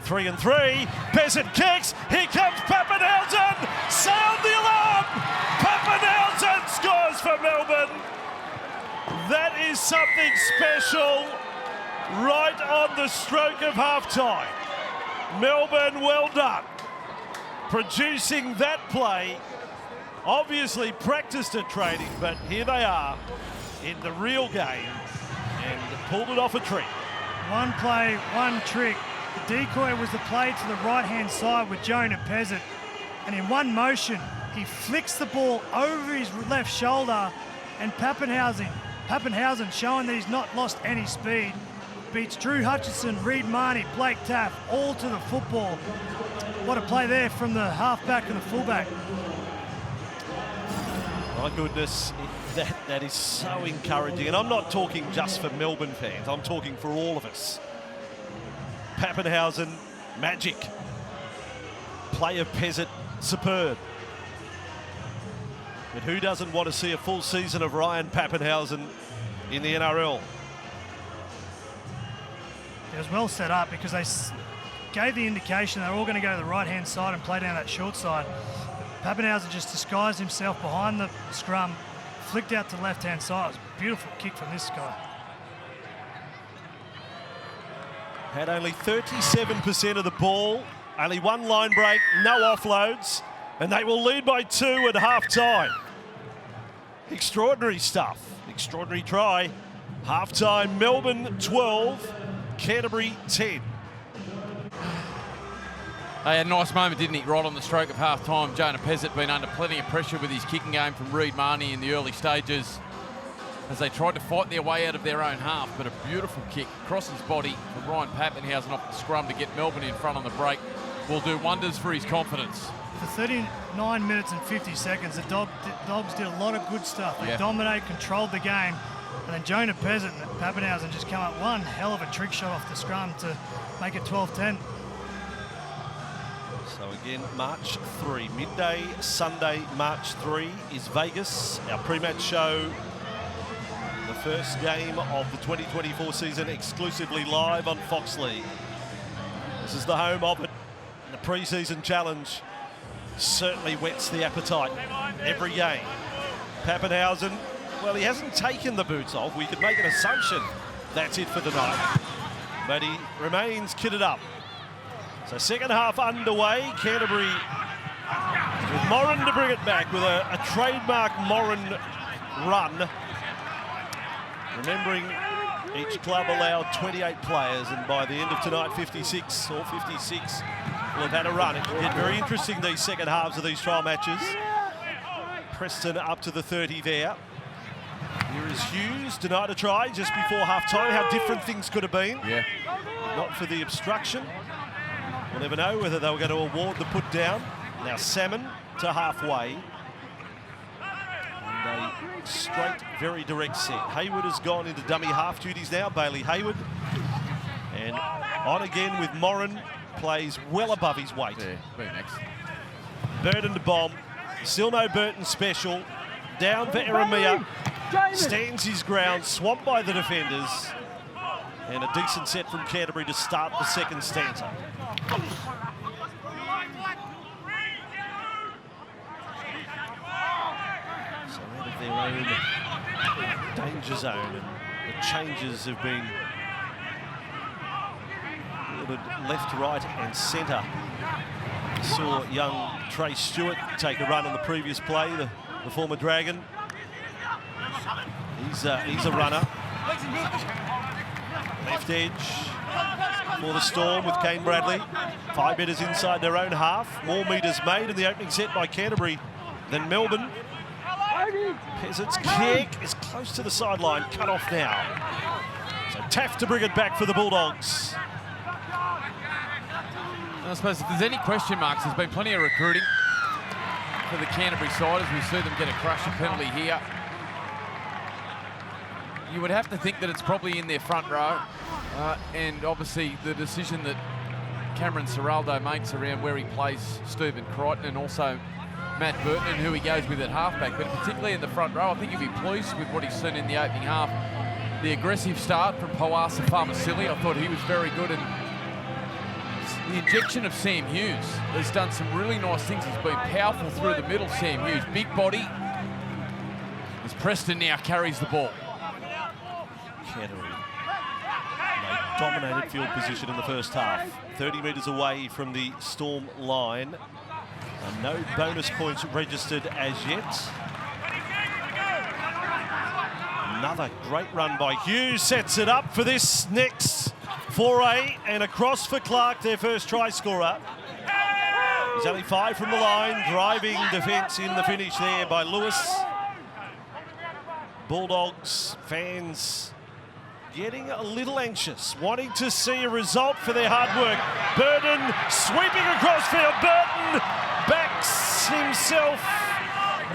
3 and 3. Peasant kicks. Here comes Pappenhausen. Sound the alarm. Pappenhausen scores for Melbourne. That is something special right on the stroke of half-time. Melbourne, well done. Producing that play. Obviously practiced at training, but here they are in the real game and pulled it off a trick. One play, one trick. The decoy was the play to the right-hand side with Jonah Peasant, and in one motion, he flicks the ball over his left shoulder, and Pappenhausen, showing that he's not lost any speed, beats Drew Hutchison, Reid Marnie, Blake Taff, all to the football. What a play there from the halfback and the fullback. My goodness, that is so encouraging. And I'm not talking just for Melbourne fans, I'm talking for all of us. Pappenhausen, magic. Play of Peasant, superb. But who doesn't want to see a full season of Ryan Pappenhausen in the NRL. It was well set up because they gave the indication they were all going to go to the right-hand side and play down that short side. Pappenhausen just disguised himself behind the scrum, flicked out to the left-hand side. It was a beautiful kick from this guy. Had only 37% of the ball, only one line break, no offloads, and they will lead by 2 at half-time. Extraordinary stuff. Extraordinary try. Half-time, Melbourne 12, Canterbury 10. He had a nice moment, didn't he, right on the stroke of half-time. Jonah Pezzett been under plenty of pressure with his kicking game from Reid Marnie in the early stages as they tried to fight their way out of their own half, but a beautiful kick across his body from Ryan Pappenhausen off the scrum to get Melbourne in front on the break will do wonders for his confidence. For 39 minutes and 50 seconds, the Dogs did a lot of good stuff. They dominated, controlled the game, and then Jonah Pezzett and Pappenhausen just come up one hell of a trick shot off the scrum to make it 12-10. So again, March 3, midday Sunday, March 3 is Vegas. Our pre-match show, the first game of the 2024 season, exclusively live on Fox League. This is the home of it. The pre-season challenge certainly whets the appetite every game. Pappenhausen, well, he hasn't taken the boots off. We could make an assumption that's it for the night. But he remains kitted up. So second half underway, Canterbury with Moran to bring it back with a trademark Moran run. Remembering each club allowed 28 players, and by the end of tonight, 56 will have had a run. It can get very interesting, these second halves of these trial matches. Preston up to the 30 there. Here is Hughes, denied a try just before half-time. How different things could have been. Yeah. Not for the obstruction. We'll never know whether they were going to award the put down. Now Salmon to halfway. And a straight, very direct set. Hayward has gone into dummy half duties now, Bailey Hayward. And on again with Moran, plays well above his weight. Yeah, very next. Burton to bomb. Still no Burton special. Down for Eremia. Stands his ground, swamped by the defenders. And a decent set from Canterbury to start the second stanza. So out of their own danger zone, and the changes have been delivered left, right and centre. Saw young Trey Stewart take a run on the previous play, the former Dragon. He's a runner. Left edge for the Storm with Kane Bradley. 5 metres inside their own half. More metres made in the opening set by Canterbury than Melbourne. Pezzett's kick is close to the sideline, cut off now. So Taft to bring it back for the Bulldogs. I suppose if there's any question marks, there's been plenty of recruiting for the Canterbury side as we see them get a crusher penalty here. You would have to think that it's probably in their front row, and obviously the decision that Cameron Ciraldo makes around where he plays Stephen Crichton and also Matt Burton and who he goes with at halfback, but particularly in the front row, I think he'll be pleased with what he's seen in the opening half. The aggressive start from Poasa Farmasili, I thought he was very good, and the injection of Sam Hughes has done some really nice things. He's been powerful through the middle, Sam Hughes, big body, as Preston now carries the ball. Canterbury, they dominated field position in the first half. 30 metres away from the Storm line. No bonus points registered as yet. Another great run by Hughes sets it up for this next foray, and across for Clark, their first try scorer. He's only 5 from the line, driving defence in the finish there by Lewis. Bulldogs fans getting a little anxious, wanting to see a result for their hard work. Burton sweeping across field. Burton backs himself,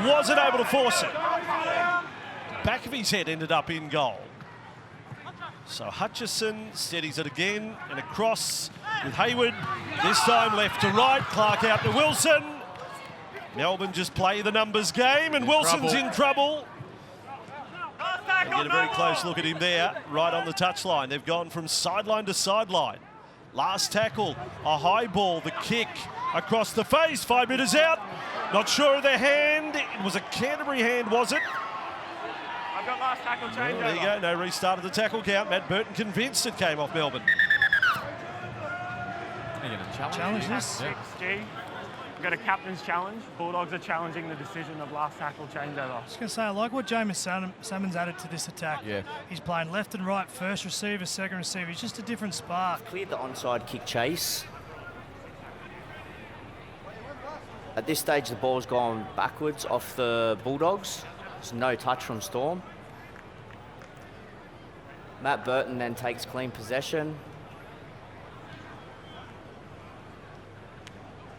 wasn't able to force it. Back of his head ended up in goal. So Hutchison steadies it again, and across with Hayward, this time left to right. Clark out to Wilson. Melbourne just play the numbers game, and Wilson's in trouble. Get a very close look at him there, right on the touchline. They've gone from sideline to sideline. Last tackle, a high ball, the kick across the face, 5 metres out. Not sure of the hand. It was a Canterbury hand, was it? I've got last tackle change. There you go, no restart of the tackle count. Matt Burton convinced it came off Melbourne. They're going to Challenge this. 6G. We've got a captain's challenge. Bulldogs are challenging the decision of last tackle changeover. I was going to say, I like what James Salmon's added to this attack. Yeah. He's playing left and right, first receiver, second receiver. He's just a different spark. Cleared the onside kick chase. At this stage, the ball's gone backwards off the Bulldogs. There's no touch from Storm. Matt Burton then takes clean possession.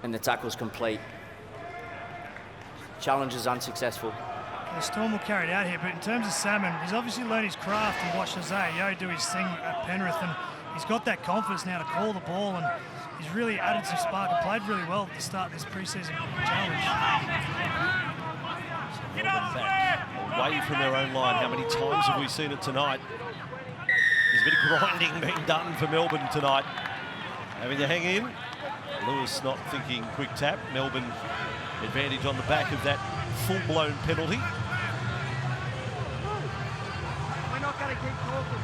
And the tackle's complete. Challenge is unsuccessful. The Storm will carry it out here, but in terms of Salmon, he's obviously learned his craft and watched Isaiah Yeo do his thing at Penrith, and he's got that confidence now to call the ball, and he's really added some spark and played really well to start this pre-season challenge. Melbourne back away from their own line. How many times have we seen it tonight? There's a bit of grinding being done for Melbourne tonight. Having to hang in. Lewis not thinking quick tap. Melbourne advantage on the back of that full-blown penalty. We're not going to keep talking.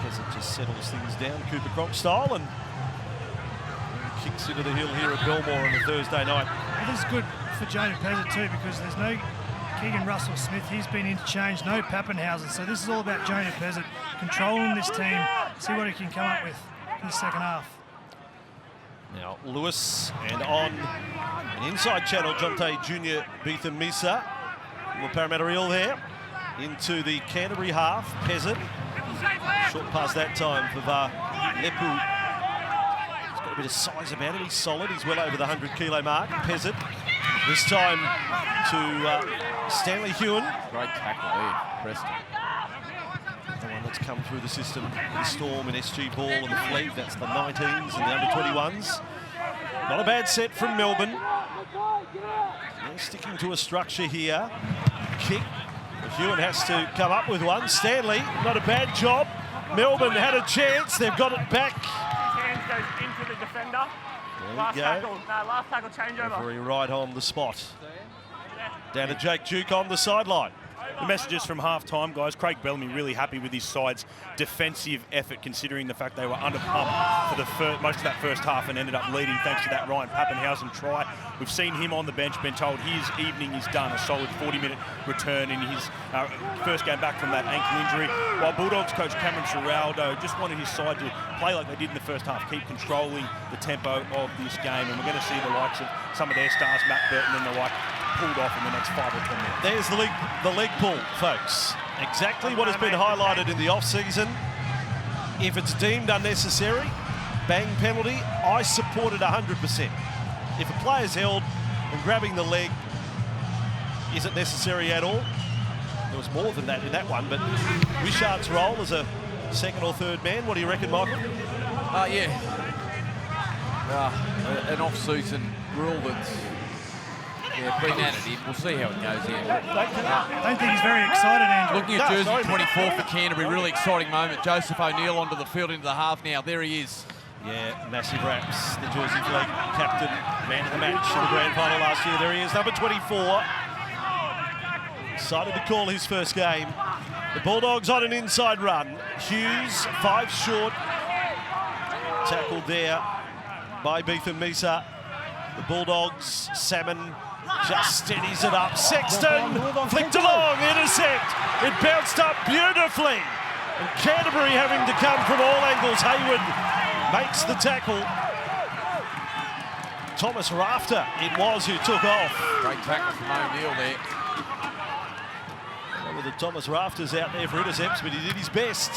Peasant just settles things down, Cooper Cronk style, and kicks into the hill here at Belmore on a Thursday night. Well, this is good for Jonah Pezzett too, because there's no Keegan Russell-Smith. He's been interchanged, no Pappenhausen. So this is all about Jonah Pezzett controlling this team, see what he can come up with in the second half. Now Lewis, and on an inside channel, Jonte Junior Beetham Misa. Little Parramatta Eel there into the Canterbury half. Pezzett, short pass that time for Lepu. He's got a bit of size about him. He's solid. He's well over the 100-kilo mark. Pezzett, this time to Stanley Hewen. Great tackle there, Preston. The one that's come through the system, the Storm and SG Ball and the Fleet. That's the 19s and the under-21s. Not a bad set from Melbourne. They're sticking to a structure here. Kick. Hewen has to come up with one. Stanley, not a bad job. Melbourne had a chance. They've got it back. His hands goes into the defender. Last tackle changeover. Very right on the spot. Down to Jake Duke on the sideline. The messages from half-time, guys. Craig Bellamy really happy with his side's defensive effort, considering the fact they were under pump for the most of that first half and ended up leading thanks to that Ryan Pappenhausen try. We've seen him on the bench, been told his evening is done. A solid 40-minute return in his first game back from that ankle injury. While Bulldogs coach Cameron Ciraldo just wanted his side to play like they did in the first half, keep controlling the tempo of this game. And we're going to see the likes of some of their stars, Matt Burton and the like, pulled off in the next 5 or 10 minutes. There's the leg pull, folks. Exactly what has been highlighted in the off-season. If it's deemed unnecessary, bang penalty, I support it 100%. If a player's held and grabbing the leg, is it necessary at all? There was more than that in that one, but Wishart's role as a second or third man, what do you reckon, Michael? An off-season rule that's been added in. We'll see how it goes here. I don't think he's very excited, Andrew. Looking at jersey 24 for Canterbury, really exciting moment. Joseph O'Neill onto the field into the half now. There he is. Yeah, massive raps. The Jersey flag captain, man of the match in the grand final last year. There he is, number 24. Excited to call his first game. The Bulldogs on an inside run. Hughes, 5 short. Tackled there by Beetham Misa. The Bulldogs, Salmon just steadies it up. Sexton flicked along, intercept. It bounced up beautifully. And Canterbury having to come from all angles. Hayward makes the tackle. Thomas Rafter, it was who took off. Great tackle from O'Neill there. One of the Thomas Rafters out there for intercepts, but he did his best.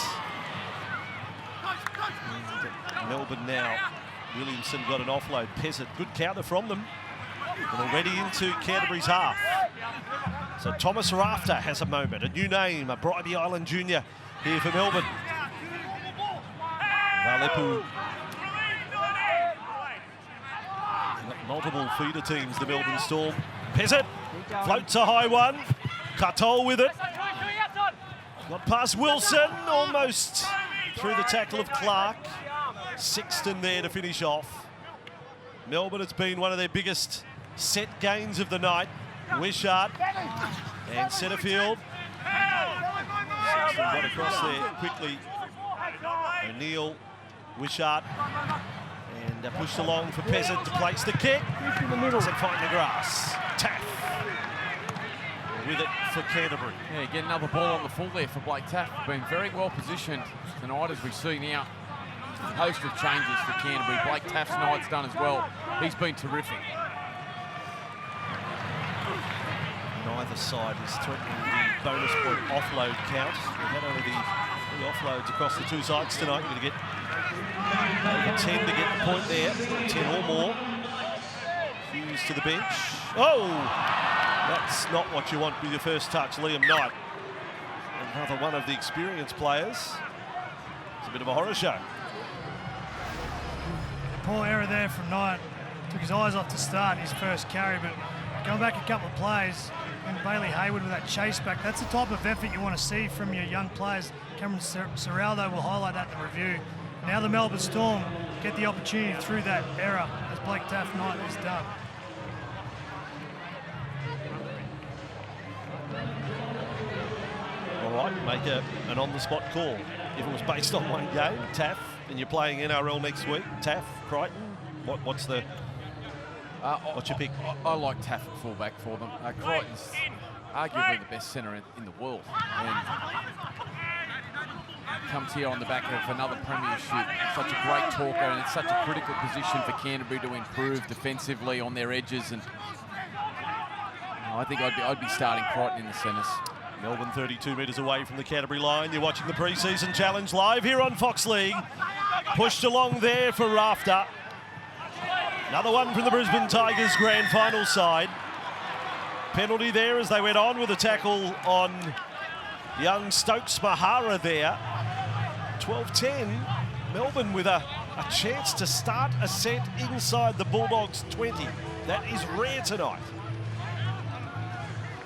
And Melbourne now. Williamson got an offload. Pezzett, good counter from them. And already into Canterbury's half. So Thomas Rafter has a moment. A new name, a Bribey Island junior here for Melbourne. Valepu. Multiple feeder teams, the Melbourne Storm. Pezzett floats a high one. Katol with it. Got past Wilson, almost through the tackle of Clark. Sexton there to finish off. Melbourne, it's been one of their biggest set gains of the night. Wishart and Setterfield. Sexton got across there quickly. O'Neill, Wishart, and pushed along for Peasant to place the kick. Doesn't find the grass. Taff with it for Canterbury. Yeah, get another ball on the full there for Blake Taff. Been very well positioned tonight, as we see now. A host of changes for Canterbury. Blake Taff's night's done as well. He's been terrific. Neither side is threatening the bonus point offload count. We've had only the offloads across the two sides tonight. You're going to get over 10 to get the point there. 10 or more. Hughes to the bench. Oh! That's not what you want with your first touch, Liam Knight. Another one of the experienced players. It's a bit of a horror show. Poor error there from Knight. Took his eyes off to start his first carry, but going back a couple of plays, and Bailey Hayward with that chase back, that's the type of effort you want to see from your young players. Cameron Serraldo will highlight that in the review. Now the Melbourne Storm get the opportunity through that error, as Blake Taff Knight has done. All right, make an on-the-spot call. If it was based on one game, Taff, and you're playing NRL next week, Taff, Crichton, what's your pick? I like Taff at fullback for them. Crichton's arguably the best centre in the world, and comes here on the back of another premiership. Such a great talker, and it's such a critical position for Canterbury to improve defensively on their edges. And I think I'd be starting Crichton in the centres. Melbourne 32 metres away from the Canterbury line. You're watching the pre-season challenge live here on Fox League. Pushed along there for Rafter. Another one from the Brisbane Tigers grand final side. Penalty there as they went on with a tackle on young Stokes Mahara there. 12-10. Melbourne with a chance to start a set inside the Bulldogs 20. That is rare tonight.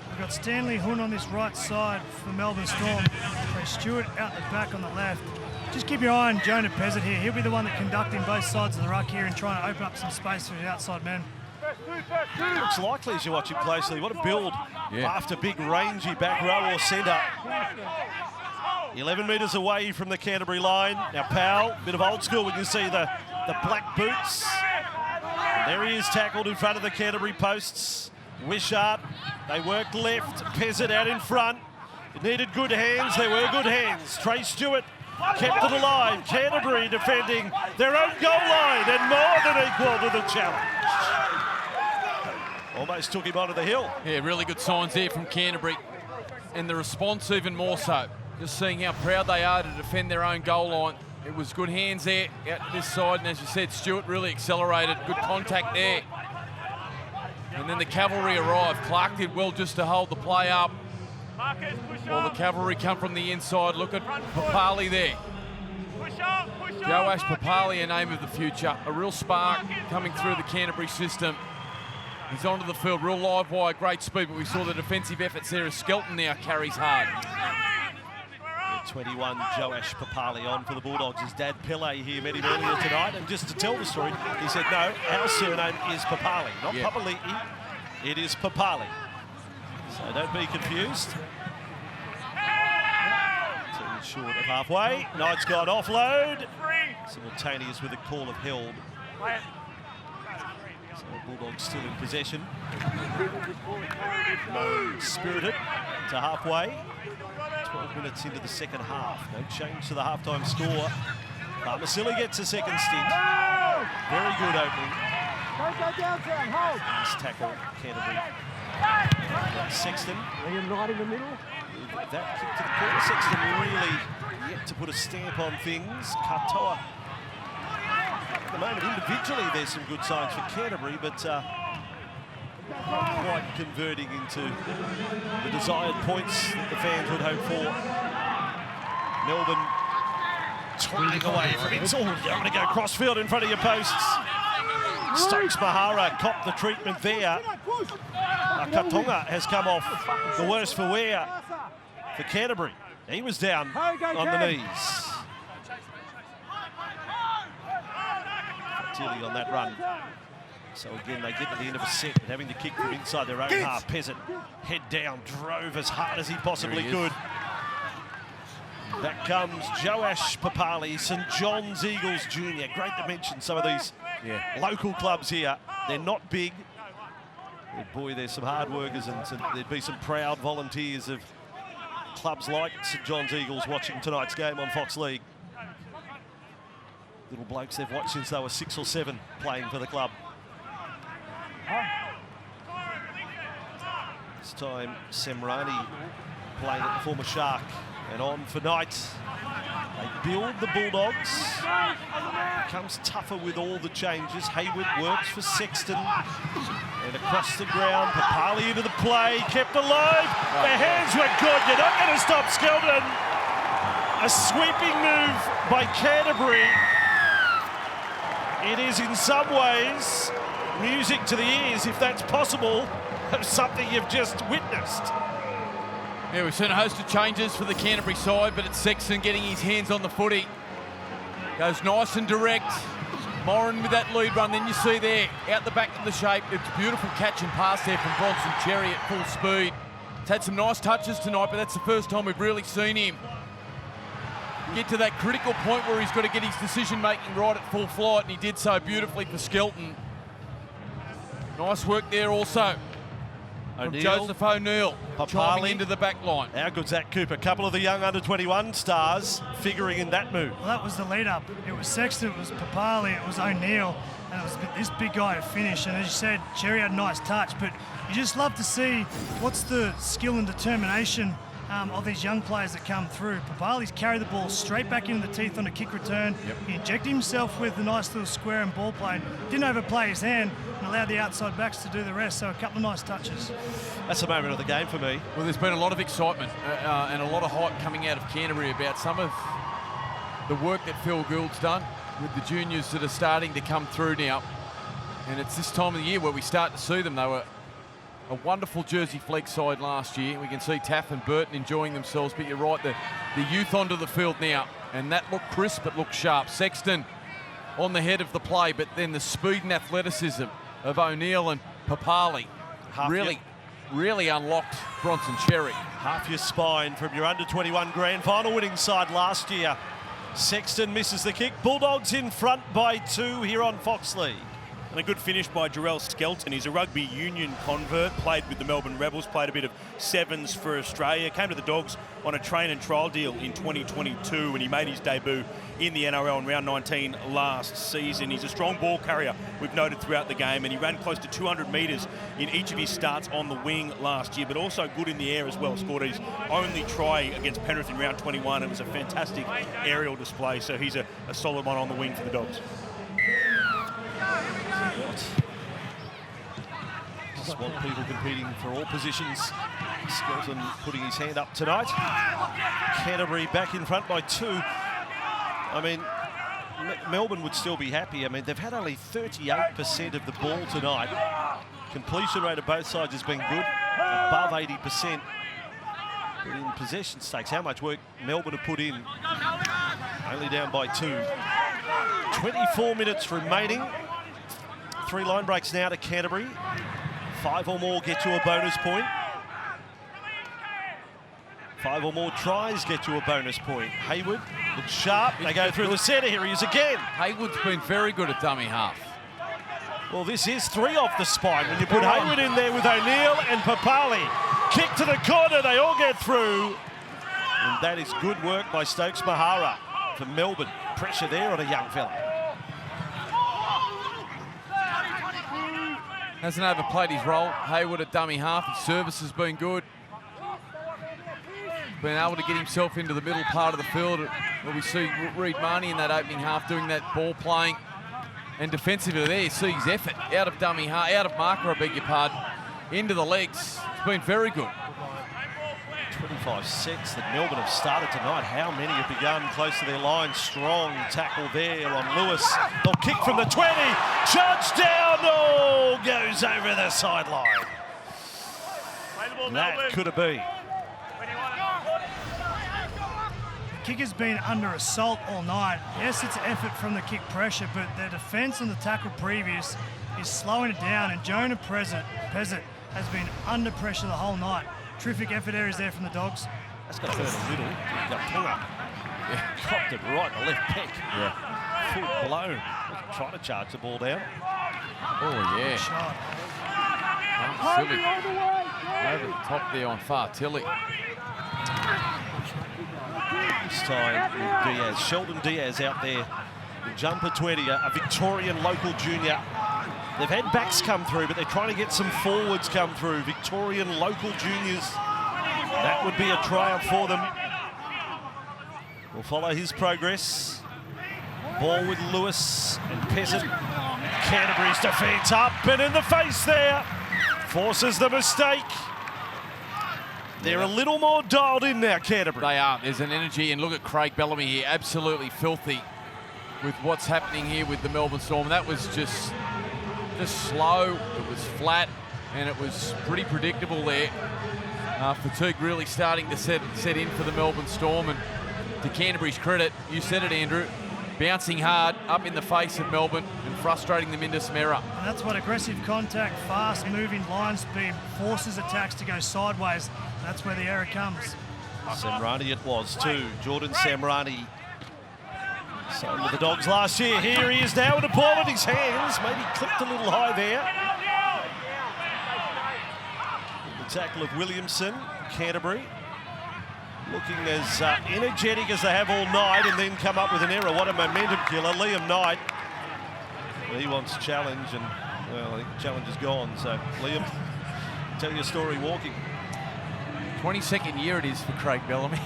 We've got Stanley Hun on this right side for Melbourne Storm. So Stewart out the back on the left. Just keep your eye on Jonah Pezzett here. He'll be the one that conducting both sides of the ruck here and trying to open up some space for the outside men. Looks likely as you watch him closely. What a build after big rangy back row or centre. 11 metres away from the Canterbury line. Now Powell, bit of old school when you see the black boots. And there he is tackled in front of the Canterbury posts. Wishart, they worked left, Pezzett out in front. It needed good hands, there were good hands. Trey Stewart kept it alive. Canterbury defending their own goal line and more than equal to the challenge. Almost took him onto the hill. Yeah, really good signs there from Canterbury. And the response even more so. Just seeing how proud they are to defend their own goal line. It was good hands there out this side, and as you said, Stewart really accelerated. Good contact there. And then the cavalry arrived. Clark did well just to hold the play up. While the cavalry come from the inside. Look at Papali there. Joash Papali, a name of the future. A real spark coming through the Canterbury system. He's onto the field, real live wire, great speed, but we saw the defensive efforts there as Skelton now carries hard. 21, Joash Papali on for the Bulldogs. His dad, Pele, here met him earlier tonight, and just to tell the story, he said, no, our surname is Papali, not Papali'i, it is Papali. So don't be confused. Turning short of halfway. Knight's got offload. Simultaneous with a call of held. So Bulldogs still in possession. Spirited to halfway. 12 minutes into the second half. No change to the halftime score. Farmasili gets a second stint. Very good opening. Nice tackle, Canterbury. Sexton. Right in the middle. That kick to the corner. Sexton really yet to put a stamp on things. Katoa. At the moment, individually, there's some good signs for Canterbury, but not quite converting into the desired points that the fans would hope for. Melbourne twirling away from it. Oh, you're going to go crossfield in front of your posts. Stokes Mahara copped the treatment there. Katonga has come off the worst for wear for Canterbury. He was down on the knees. Tilly on that run. So again, they get to the end of a set, but having to kick from inside their own half. Peasant, head down, drove as hard as he possibly could. Back comes Joash Papali, St John's Eagles Junior. Great to mention some of these local clubs here. They're not big. But boy, there's some hard workers, and there'd be some proud volunteers of clubs like St John's Eagles watching tonight's game on Fox League. Little blokes they've watched since they were 6 or 7 playing for the club. This time, Semrani playing at the former Shark and on for Knight. They build the Bulldogs. Becomes tougher with all the changes. Hayward works for Sexton. And across the ground, Papali into the play, kept alive. Their hands were good. You're not going to stop Skelton. A sweeping move by Canterbury. It is in some ways music to the ears, if that's possible, of something you've just witnessed. Yeah, we've seen a host of changes for the Canterbury side, but it's Sexton getting his hands on the footy. Goes nice and direct. Moran with that lead run, then you see there, out the back of the shape, it's beautiful catch and pass there from Bronson Cherry at full speed. He's had some nice touches tonight, but that's the first time we've really seen him get to that critical point where he's got to get his decision-making right at full flight, and he did so beautifully for Skelton. Nice work there also from Joseph O'Neill, chiming into the back line. How good's that, Cooper? A couple of the young under-21 stars figuring in that move. Well, that was the lead-up. It was Sexton, it was Papali, it was O'Neill, and it was this big guy to finish. And as you said, Cherry had a nice touch, but you just love to see what's the skill and determination of these young players that come through. Papali's carried the ball straight back into the teeth on a kick return. He injected himself with a nice little square and ball play. Didn't overplay his hand and allowed the outside backs to do the rest. So a couple of nice touches. That's the moment of the game for me. Well, there's been a lot of excitement and a lot of hype coming out of Canterbury about some of the work that Phil Gould's done with the juniors that are starting to come through now. And it's this time of the year where we start to see them. They were a wonderful Jersey flag side last year. We can see Taff and Burton enjoying themselves, but you're right, the youth onto the field now, and that looked crisp, it looked sharp. Sexton on the head of the play, but then the speed and athleticism of O'Neill and Papali really unlocked Bronson Cherry. Half your spine from your under-21 grand final winning side last year. Sexton misses the kick. Bulldogs in front by 2 here on Fox League. And a good finish by Jarrell Skelton. He's a rugby union convert, played with the Melbourne Rebels, played a bit of sevens for Australia, came to the Dogs on a train and trial deal in 2022 when he made his debut in the NRL in round 19 last season. He's a strong ball carrier, we've noted throughout the game, and he ran close to 200 metres in each of his starts on the wing last year, but also good in the air as well. Scored his only try against Penrith in round 21. It was a fantastic aerial display, so he's a solid one on the wing for the Dogs. Just want people competing for all positions. Skelton putting his hand up tonight. Canterbury back in front by 2. I mean, Melbourne would still be happy. I mean, they've had only 38% of the ball tonight. Completion rate of both sides has been good, above 80%. But in possession stakes, how much work Melbourne have put in. Only down by 2. 24 minutes remaining. 3 line breaks now to Canterbury. 5 or more get you a bonus point. 5 or more tries get you a bonus point. Hayward looks sharp. They go through the centre. Here he is again. Hayward's been very good at dummy half. Well, this is 3 off the spine. When you put Hayward in there with O'Neill and Papali. Kick to the corner. They all get through. And that is good work by Stokes Mahara for Melbourne. Pressure there on a young fella. Hasn't overplayed his role. Hayward at dummy half. His service has been good. Been able to get himself into the middle part of the field. Where we see Reid Marnie in that opening half doing that ball playing. And defensively there, you see his effort out of dummy half, out of marker, I beg your pardon, into the legs. It's been very good. 25 sets that Melbourne have started tonight. How many have begun close to their line? Strong tackle there on Lewis. They'll kick from the 20. Judge down. Oh, goes over the sideline. That could have been. kick has been under assault all night. Yes, it's effort from the kick pressure, but their defence on the tackle previous is slowing it down, and Jonah Pezzett has been under pressure the whole night. Terrific effort areas there from the Dogs. That's got to hurt a little. Gapunga. Yeah, copped it right in the left peck. Yeah. Full blown. Trying to charge the ball down. Oh, yeah. Shot. Silly. Over the top there on Fartilli. This time with Diaz. Sheldon Diaz out there. The jumper 20, a Victorian local junior. They've had backs come through, but they're trying to get some forwards come through. Victorian local juniors. That would be a triumph for them. We'll follow his progress. Ball with Lewis and Pezzett. Canterbury's defence up and in the face there. Forces the mistake. They're a little more dialed in now, Canterbury. They are. There's an energy, and look at Craig Bellamy here, absolutely filthy with what's happening here with the Melbourne Storm. That was just slow, it was flat, and it was pretty predictable there. Fatigue really starting to set in for the Melbourne Storm, and to Canterbury's credit, you said it, Andrew, bouncing hard up in the face of Melbourne and frustrating them into some error. And that's what aggressive contact, fast-moving line speed forces attacks to go sideways. That's where the error comes. Samrani it was too. Jordan Samrani. Signed with the Dogs last year. Here he is now with the ball in his hands. Maybe clipped a little high there. The tackle of Williamson, Canterbury. Looking as energetic as they have all night, and then come up with an error. What a momentum killer. Liam Knight. He wants challenge, and well, I think the challenge is gone. So Liam, tell your story walking. 22nd year it is for Craig Bellamy.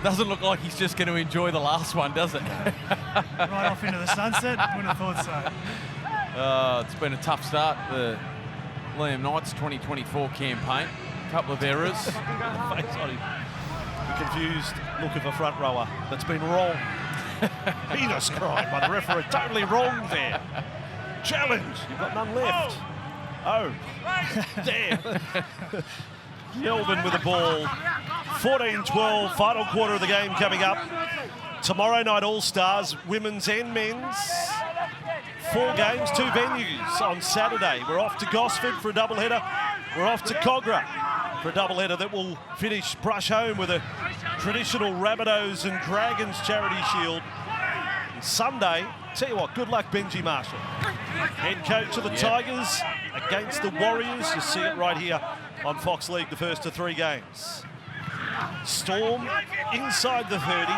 Doesn't look like he's just going to enjoy the last one, does it? Right off into the sunset. Wouldn't have thought so. It's been a tough start, the Liam Knight's 2024 campaign. A couple of errors. The face on him. The confused look of a front rower that's been wrong. Heinous crime by the referee. Totally wrong there. Challenge. You've got none left. Oh. Damn. Melbourne with the ball. 14-12, final quarter of the game coming up. Tomorrow night All-Stars, women's and men's. 4 games, 2 venues on Saturday. We're off to Gosford for a doubleheader. We're off to Cogra for a doubleheader that will finish brush home with a traditional Rabbitohs and Dragons charity shield. And Sunday, tell you what, good luck Benji Marshall. Head coach of the Tigers against the Warriors. You see it right here on Fox League, the first of 3 games. Storm inside the 30.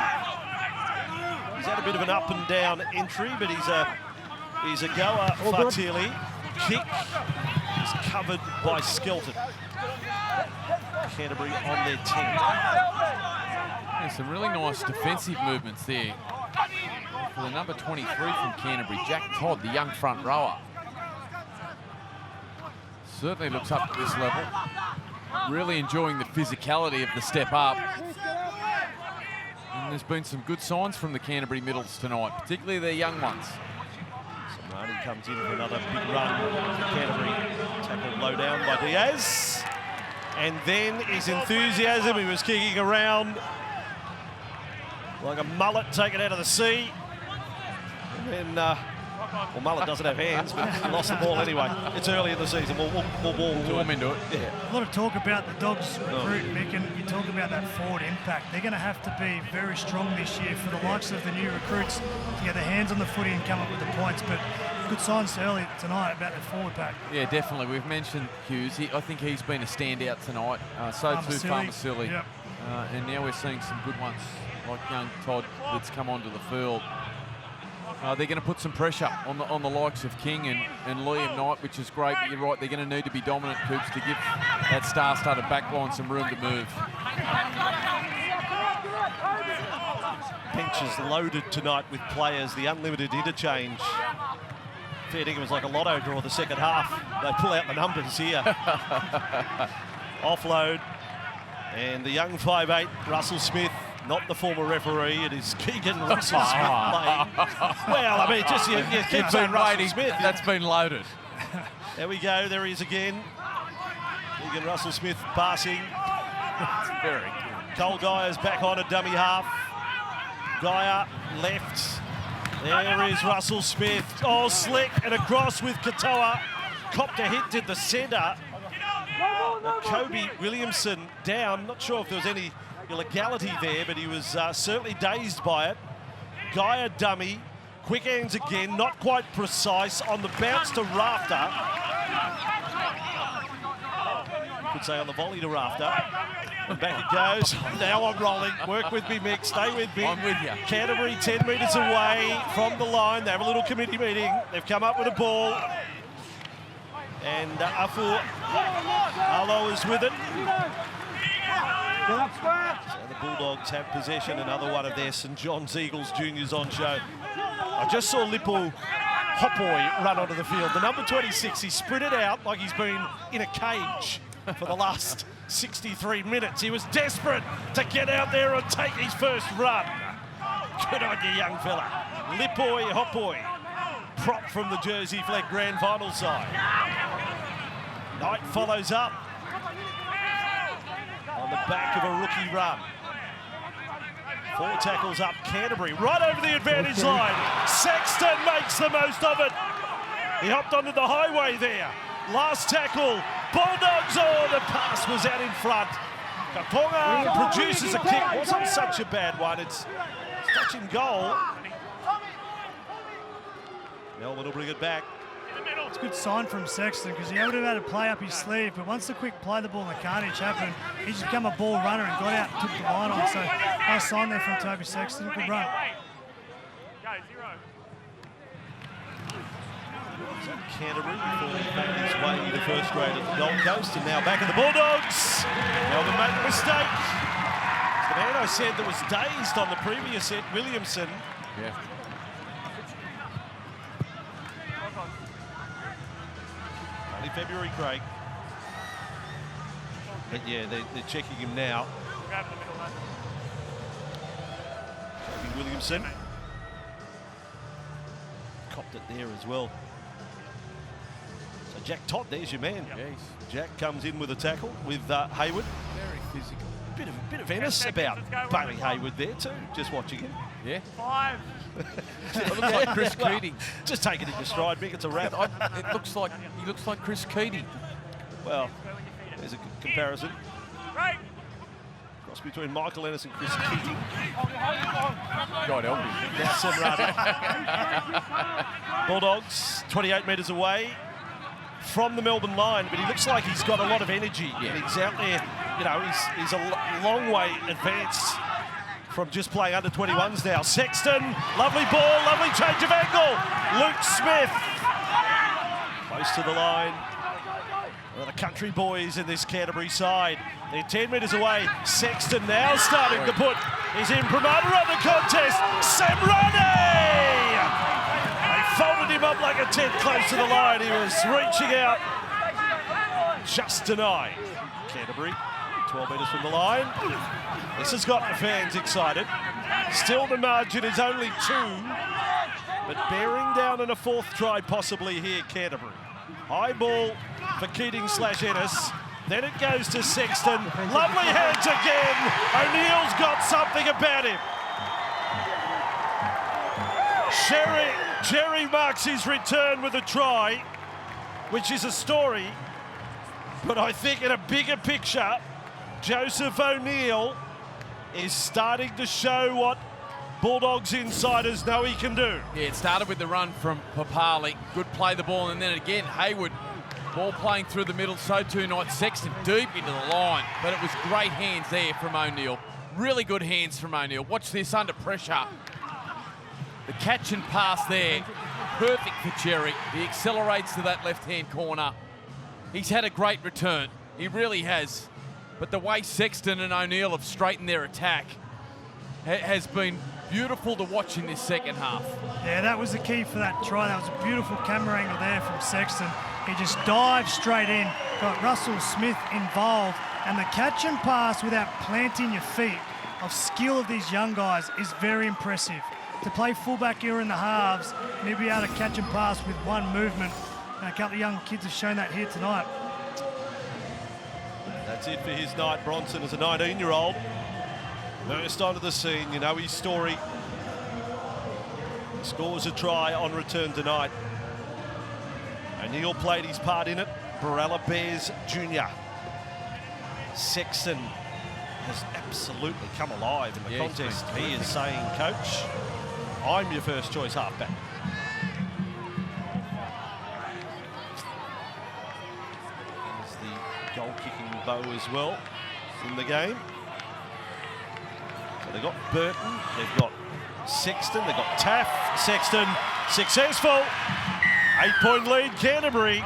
He's had a bit of an up and down entry, but he's a goer. Fartilli. Kick is covered by Skelton. Canterbury on their 10. Yeah, some really nice defensive movements there for the number 23 from Canterbury, Jack Todd, the young front rower. Certainly looks up at this level. Really enjoying the physicality of the step up. And there's been some good signs from the Canterbury middles tonight, particularly their young ones. Samrani comes in for another big run for Canterbury. Tackled low down by Diaz. And then his enthusiasm, he was kicking around like a mullet taken out of the sea. And then, well, mullet doesn't have hands, but he lost the ball anyway. It's early in the season. We'll warm into it. Yeah. A lot of talk about the Dogs recruit, Mick, and you talk about that forward impact. They're going to have to be very strong this year for the likes of the new recruits to get their hands on the footy and come up with the points. But good signs early tonight about the forward pack. Yeah, definitely. We've mentioned Hughes. I think he's been a standout tonight. So too Farmasili. Yep. And now we're seeing some good ones like young Todd that's come onto the field. They're going to put some pressure on the likes of King and Liam Knight, which is great, but you're right, they're going to need to be dominant, Coops, to give that star-studded backline some room to move. Bench is loaded tonight with players, the unlimited interchange. Fair dinkum was like a lotto draw the second half. They pull out the numbers here. Offload. And the young 5'8", Russell Smith, not the former referee, it is Keegan Russell Smith playing. Well, I mean, just you keep saying Russell Smith. That's been loaded. There we go, there he is again. Keegan Russell Smith passing. It's very good. Cole Guyer's back on a dummy half. Guyer left. There is Russell Smith. Oh, slick and across with Katoa. Copped a hit, did the centre. Kobe Williamson down. Not sure if there was any illegality there, but he was certainly dazed by it. Guyer dummy. Quick hands again, not quite precise. On the bounce to Rafter. Could say on the volley to Rafter. And back it goes. Now I'm rolling. Work with me, Mick. Stay with me. I'm with you. Canterbury 10 metres away from the line. They have a little committee meeting. They've come up with a ball. And Afu Arlo is with it. So the Bulldogs have possession. Another one of their St John's Eagles juniors on show. I just saw Lippo Hopboy run onto the field. The number 26, he sprinted out like he's been in a cage for the last 63 minutes. He was desperate to get out there and take his first run. Good on you, young fella. Lippo Hopboy, prop from the Jersey Flag Grand Final side. Knight follows up on the back of a rookie run. 4 tackles up, Canterbury, right over the advantage line. Sexton makes the most of it. He hopped onto the highway there. Last tackle, Bulldogs, oh, the pass was out in front. Kaponga produces a kick. Wasn't such a bad one. It's touch and goal. Melbourne will bring it back. It's a good sign from Sexton because he would have had to play up his sleeve, but once the quick play the ball and the carnage happened, he just became a ball runner and got out and took the line on. So nice sign there from Toby Sexton. Good run. So Canterbury making his way to first grade at the Gold Coast, and now back at the Bulldogs. Melbourne made a mistake. The man I said that was dazed on the previous set, Williamson. Yeah. February, Craig. But yeah, they're checking him now. Toby Williamson. Copped it there as well. So Jack Todd, there's your man. Yes. Jack comes in with a tackle with Hayward. Very physical. Bit of Ennis about Bailey Hayward there too, just watching him. Yeah. 5. It looks like Chris Keating. Just take it in your stride, Mick, it's a wrap. It looks like he looks like Chris Keating. Well, there's a comparison. Right. Cross between Michael Ennis and Chris Keating. God help me. Now Semrani. Bulldogs, 28 metres away from the Melbourne line, but he looks like he's got a lot of energy. Yeah. And he's out there, you know, he's a long way advanced from just playing under 21s now. Sexton, lovely ball, lovely change of angle. Luke Smith, close to the line. Well, the country boys in this Canterbury side. They're 10 metres away. Sexton now starting to put his imprimatur on the contest. Semrani! They folded him up like a tent close to the line. He was reaching out, just denied. Canterbury, 12 metres from the line. This has got the fans excited. Still the margin is only 2, but bearing down in a 4th try possibly here, Canterbury. High ball for Keating/Ennis. Then it goes to Sexton. Lovely hands again. O'Neill's got something about him. Jerry marks his return with a try, which is a story. But I think in a bigger picture, Joseph O'Neill is starting to show what Bulldogs insiders know he can do. Yeah, it started with the run from Papali. Good play the ball, and then again, Hayward, ball playing through the middle, so too Knight. Sexton deep into the line, but it was great hands there from O'Neill. Really good hands from O'Neill. Watch this under pressure. The catch and pass there, perfect for Cherry. He accelerates to that left-hand corner. He's had a great return. He really has. But the way Sexton and O'Neill have straightened their attack has been beautiful to watch in this second half. Yeah, that was the key for that try. That was a beautiful camera angle there from Sexton. He just dived straight in, got Russell Smith involved, and the catch and pass without planting your feet of skill of these young guys is very impressive. To play fullback here in the halves, and he'll be able to catch and pass with one movement. And a couple of young kids have shown that here tonight. That's it for his night. Bronson is a 19-year-old. burst onto the scene. You know his story. Scores a try on return tonight. O'Neill played his part in it. Barella Bears Jr. Sexton has absolutely come alive in the contest. He is saying, Coach, I'm your first choice halfback. There's the goal kicking bow as well in the game. So they've got Burton, they've got Sexton, they've got Taff. Sexton successful. 8-point lead, Canterbury.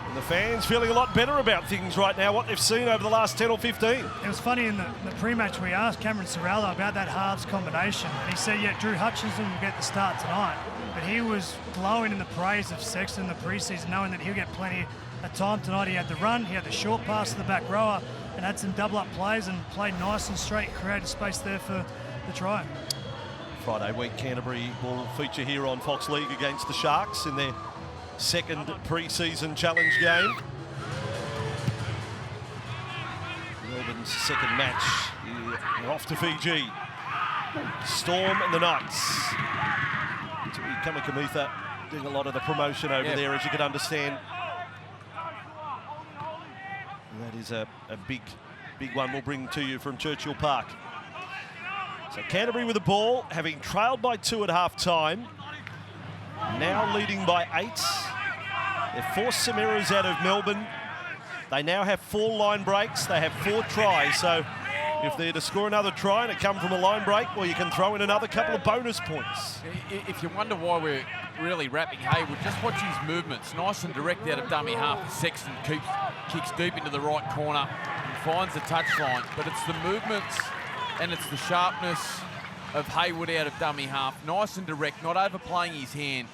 And the fans feeling a lot better about things right now, what they've seen over the last 10 or 15. It was funny in the pre-match we asked Cameron Sorrello about that halves combination. And he said, yeah, Drew Hutchinson will get the start tonight. But he was glowing in the praise of Sexton in the preseason, knowing that he'll get plenty of time tonight. He had the run, he had the short pass to the back rower, and had some double-up plays and played nice and straight, created space there for the try. Friday week, Canterbury will feature here on Fox League against the Sharks in their second pre-season challenge game. Melbourne's second match. They're off to Fiji. Storm and the Knights. Kamikamitha doing a lot of the promotion over there, as you can understand. And that is a big one we'll bring to you from Churchill Park. So Canterbury with the ball, having trailed by 2 at half-time. Now leading by 8. They've forced some errors out of Melbourne. They now have 4 line breaks. They have 4 tries. So if they're to score another try and it come from a line break, well, you can throw in another couple of bonus points. If you wonder why we're really wrapping Hayward, just watch his movements. Nice and direct out of dummy half. Sexton kicks deep into the right corner and finds the touchline. But it's the movements and it's the sharpness of Hayward out of dummy half. Nice and direct, not overplaying his hand,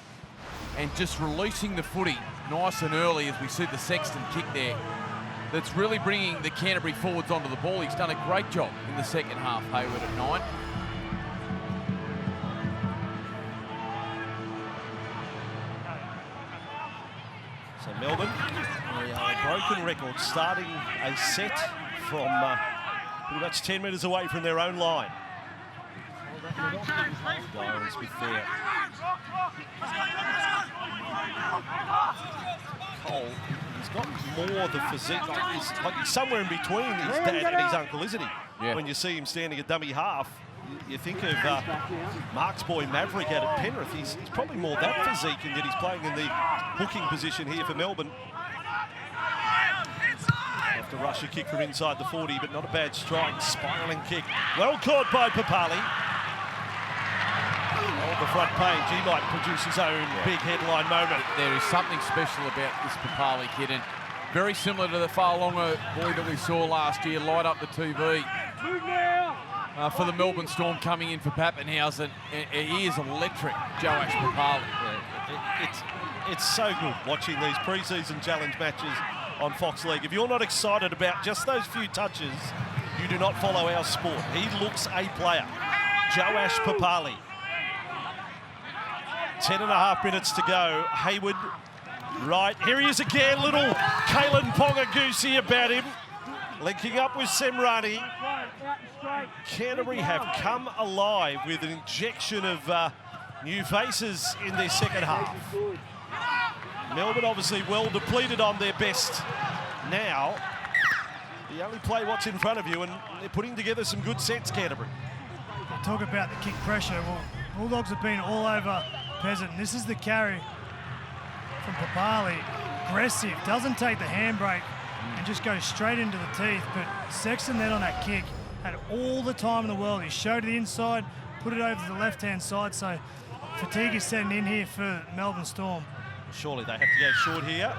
and just releasing the footy nice and early as we see the Sexton kick there. That's really bringing the Canterbury forwards onto the ball. He's done a great job in the second half, Hayward at 9. So Melbourne, a broken record, starting a set from pretty much 10 metres away from their own line. Dyron Smith there. Cole, he's got more the physique. He's somewhere in between his dad and his uncle, isn't he? Yeah. When you see him standing at dummy half, you think of Mark's boy Maverick out at Penrith. He's probably more that physique, and yet he's playing in the hooking position here for Melbourne. Have to rush a kick from inside the 40, but not a bad strike. Spiralling kick. Well caught by Papali. On the front page, he might produce his own big headline moment. There is something special about this Papali kid, and very similar to the Farlonga boy that we saw last year light up the TV. For the Melbourne Storm coming in for Pappenhausen, he is electric, Joash Papali. Yeah, it's so good watching these pre-season challenge matches on Fox League. If you're not excited about just those few touches, you do not follow our sport. He looks a player. Joash Papali. 10.5 minutes to go. Hayward, right. Here he is again. Little Kalen Ponga-Goosey about him. Linking up with Semrani. Canterbury have come alive with an injection of new faces in their second half. Melbourne obviously well depleted on their best now. You only play what's in front of you, and they're putting together some good sets, Canterbury. Talk about the kick pressure. Well, Bulldogs have been all over Peasant. This is the carry from Papali. Aggressive, doesn't take the handbrake and just goes straight into the teeth. But Sexton then on that kick had all the time in the world. He showed the inside, put it over to the left-hand side. So fatigue is setting in here for Melbourne Storm. Surely they have to go short here,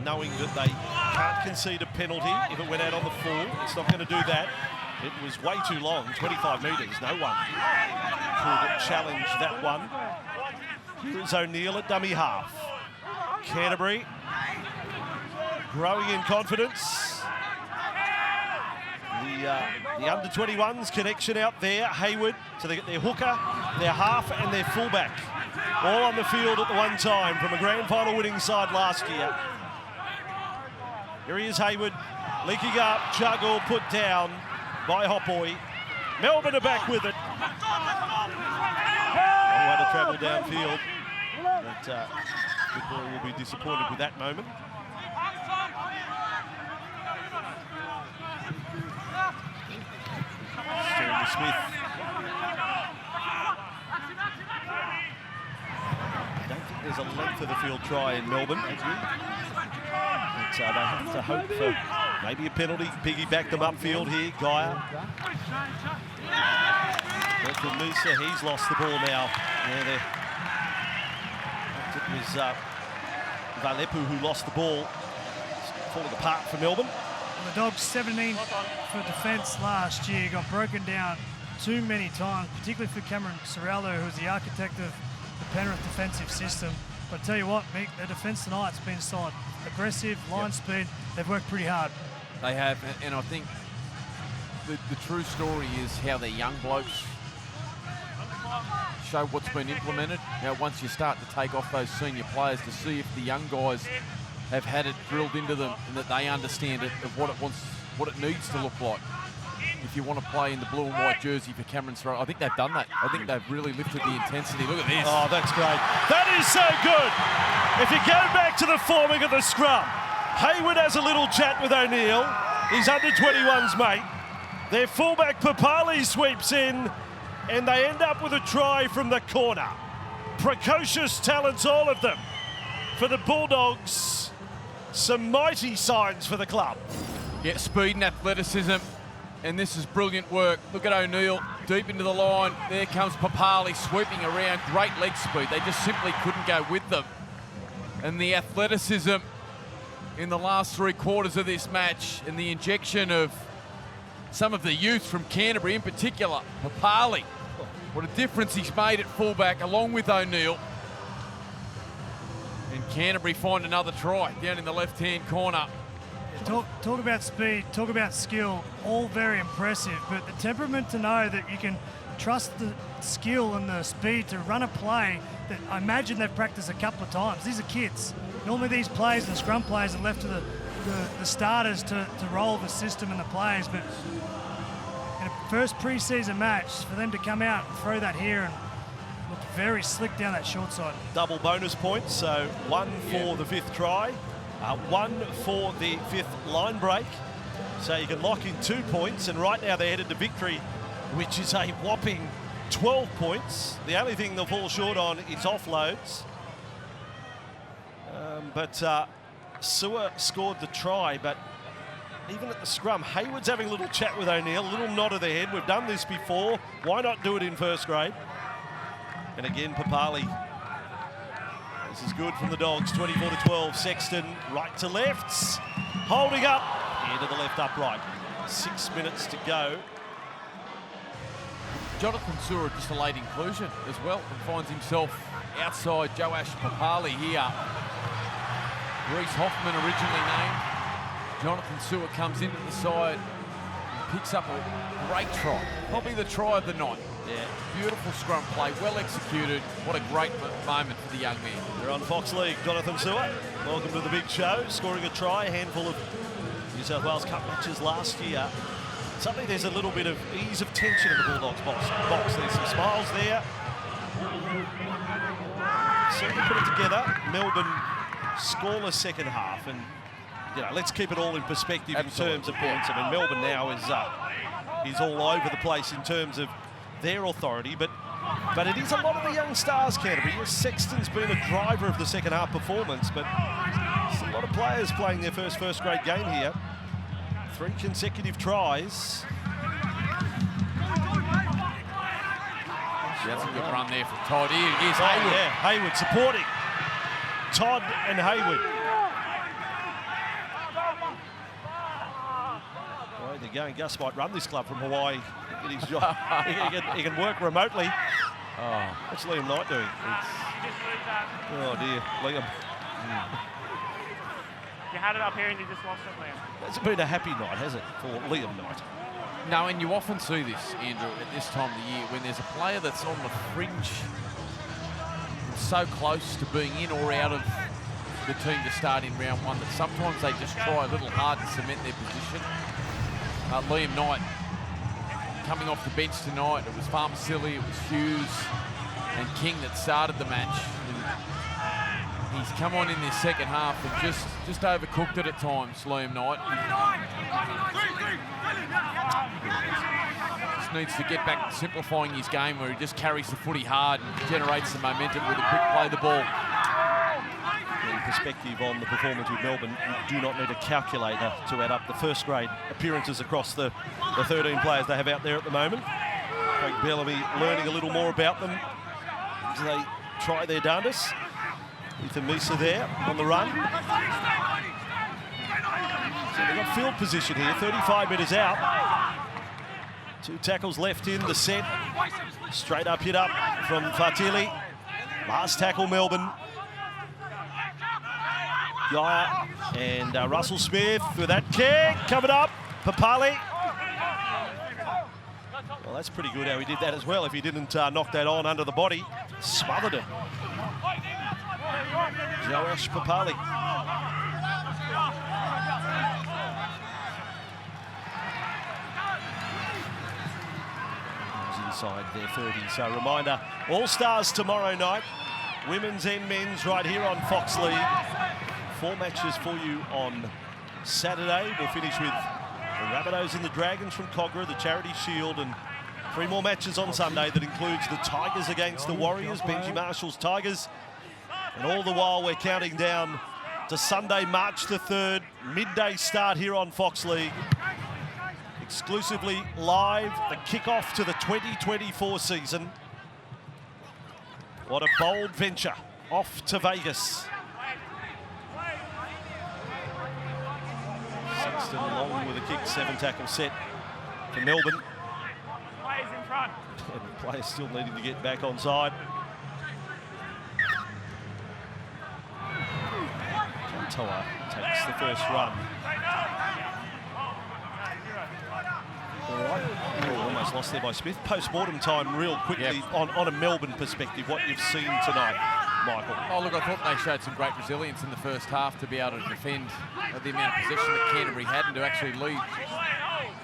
knowing that they can't concede a penalty if it went out on the full. It's not going to do that. It was way too long, 25 metres. No one could challenge that one. Here's O'Neill at dummy half. Canterbury growing in confidence. The under-21s connection out there. Hayward, so they get their hooker, their half and their fullback all on the field at the one time from a grand final winning side last year. Here he is, Hayward, linking up, juggle, put down. by Hopboy. Melbourne are back with it. Long way to travel downfield. But Victoria will be disappointed with that moment. Storm to Smith. I don't think there's a length of the field try in Melbourne. But they have to hope for maybe a penalty. Piggyback them upfield here. Gaia. From Musa, he's lost the ball now. Yeah, it was Valepu who lost the ball. It's falling apart for Melbourne. The Dogs 17 for defence last year, got broken down too many times, particularly for Cameron Sorrello, who was the architect of the Penrith defensive system. But I tell you what, Mick, their defence tonight's been solid. Aggressive, line speed, they've worked pretty hard. They have, and I think the true story is how their young blokes show what's been implemented. Now, once you start to take off those senior players to see if the young guys have had it drilled into them and that they understand it of what it needs to look like. If you want to play in the blue and white jersey for Cameron Sorrello, I think they've done that. I think they've really lifted the intensity. Look at this. Oh, that's great. That is so good. If you go back to the forming of the scrum, Hayward has a little chat with O'Neill. He's under 21's mate. Their fullback Papali sweeps in, and they end up with a try from the corner. Precocious talents, all of them. For the Bulldogs, some mighty signs for the club. Yeah, speed and athleticism, and this is brilliant work. Look at O'Neill, deep into the line. There comes Papali sweeping around, great leg speed. They just simply couldn't go with them. And the athleticism in the last 3 quarters of this match, and the injection of some of the youth from Canterbury, in particular, Papali. What a difference he's made at fullback, along with O'Neill. And Canterbury find another try down in the left-hand corner. Talk about speed, talk about skill, all very impressive, but the temperament to know that you can trust the skill and the speed to run a play that I imagine they've practiced a couple of times. These are kids. Normally these players, the scrum players, are left to the starters to roll the system and the players, but in a first pre-season match, for them to come out and throw that here and look very slick down that short side. Double bonus points, so 1 for the 5th try, 1 for the 5th line break. So you can lock in 2 points, and right now they're headed to victory, which is a whopping 12 points. The only thing they'll fall short on is offloads. But Sewer scored the try, but even at the scrum, Hayward's having a little chat with O'Neill, a little nod of the head. We've done this before. Why not do it in first grade? And again, Papali. This is good from the Dogs, 24-12. Sexton, right to lefts. Holding up, into the left upright. 6 minutes to go. Jonathan Sewer just a late inclusion as well, and finds himself outside Joash Papali here. Reece Hoffman originally named. Jonathan Sewer comes into the side and picks up a great try. Probably the try of the night. Yeah. Beautiful scrum play, well executed. What a great moment for the young man. They're on Fox League. Jonathan Sewer, welcome to the big show. Scoring a try, a handful of New South Wales Cup matches last year. Suddenly there's a little bit of ease of tension in the Bulldogs box. There's some smiles there. Certainly put it together. Melbourne scoreless second half, and you know, let's keep it all in perspective. Absolutely. In terms of points. I mean, Melbourne now is all over the place in terms of their authority, but it is a lot of the young stars, Canterbury. Yes, Sexton's been a driver of the second half performance, but there's a lot of players playing their first grade game here. 3 consecutive tries. That's a good run there from Todd. Here's Hayward. Yeah, Hayward supporting Todd and Hayward. Well, they're going. Gus might run this club from Hawaii. Get his job. he can work remotely. Oh, what's Liam Knight doing? Oh dear, Liam. You had it up here and you just lost it, Liam. It's been a happy night, has it, for Liam Knight? No, and you often see this, Andrew, at this time of the year, when there's a player that's on the fringe, so close to being in or out of the team to start in round 1, that sometimes they just try a little hard to cement their position. Liam Knight coming off the bench tonight. It was Farmasilli, it was Hughes and King that started the match. And he's come on in this second half and just overcooked it at times, Liam Knight. Just needs to get back to simplifying his game where he just carries the footy hard and generates the momentum with a quick play of the ball. In perspective on the performance with Melbourne, you do not need a calculator to add up the first grade appearances across the 13 players they have out there at the moment. Craig Bellamy learning a little more about them as they try their darndest. Ethan Misa there on the run. So they've got field position here, 35 metres out. 2 tackles left in the set. Straight up hit up from Fatili. Last tackle Melbourne. Gaia and Russell Smith with that kick coming up. Papali. Well, that's pretty good how he did that as well. If he didn't knock that on under the body, smothered it. Joash Papali. Inside their 30. So reminder, All-Stars tomorrow night. Women's and men's right here on Fox League. 4 matches for you on Saturday. We'll finish with the Rabbitohs and the Dragons from Cogra, the Charity Shield, and 3 more matches on Sunday that includes the Tigers against the Warriors, Benji Marshall's Tigers. And all the while we're counting down to Sunday, March the 3rd, midday start here on Fox League. Exclusively live, the kickoff to the 2024 season. What a bold venture, off to Vegas. Sexton along with a kick, 7 tackle set for Melbourne. Players in front. And players still needing to get back on side. Toa takes the first run. All right, almost lost there by Smith. Post-mortem time real quickly on a Melbourne perspective, what you've seen tonight, Michael. Oh, look, I thought they showed some great resilience in the first half to be able to defend the amount of possession that Canterbury had and to actually lead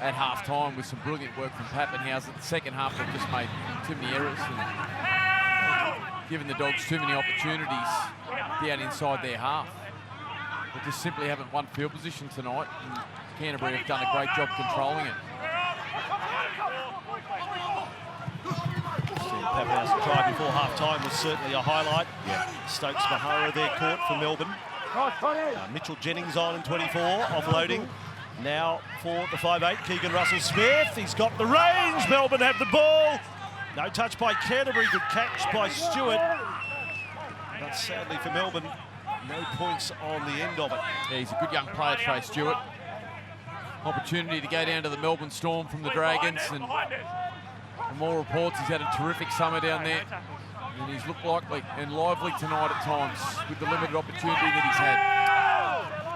at half-time with some brilliant work from Pappenhausen. The second half, they've just made too many errors and given the Dogs too many opportunities down inside their half. They just simply haven't won field position tonight, and Canterbury have done a great job controlling it. Pappenhausen try before half-time was certainly a highlight. Stokes Mahara there caught for Melbourne. Mitchell Jennings on in 24, offloading. Now for the 5'8", Keegan Russell-Smith. He's got the range. Melbourne have the ball. No touch by Canterbury. Good catch by Stewart. But sadly for Melbourne, no points on the end of it. Yeah, he's a good young player, Trey Stewart. Opportunity to go down to the Melbourne Storm from the Dragons, and more reports, he's had a terrific summer down there. And he's looked likely and lively tonight at times with the limited opportunity that he's had.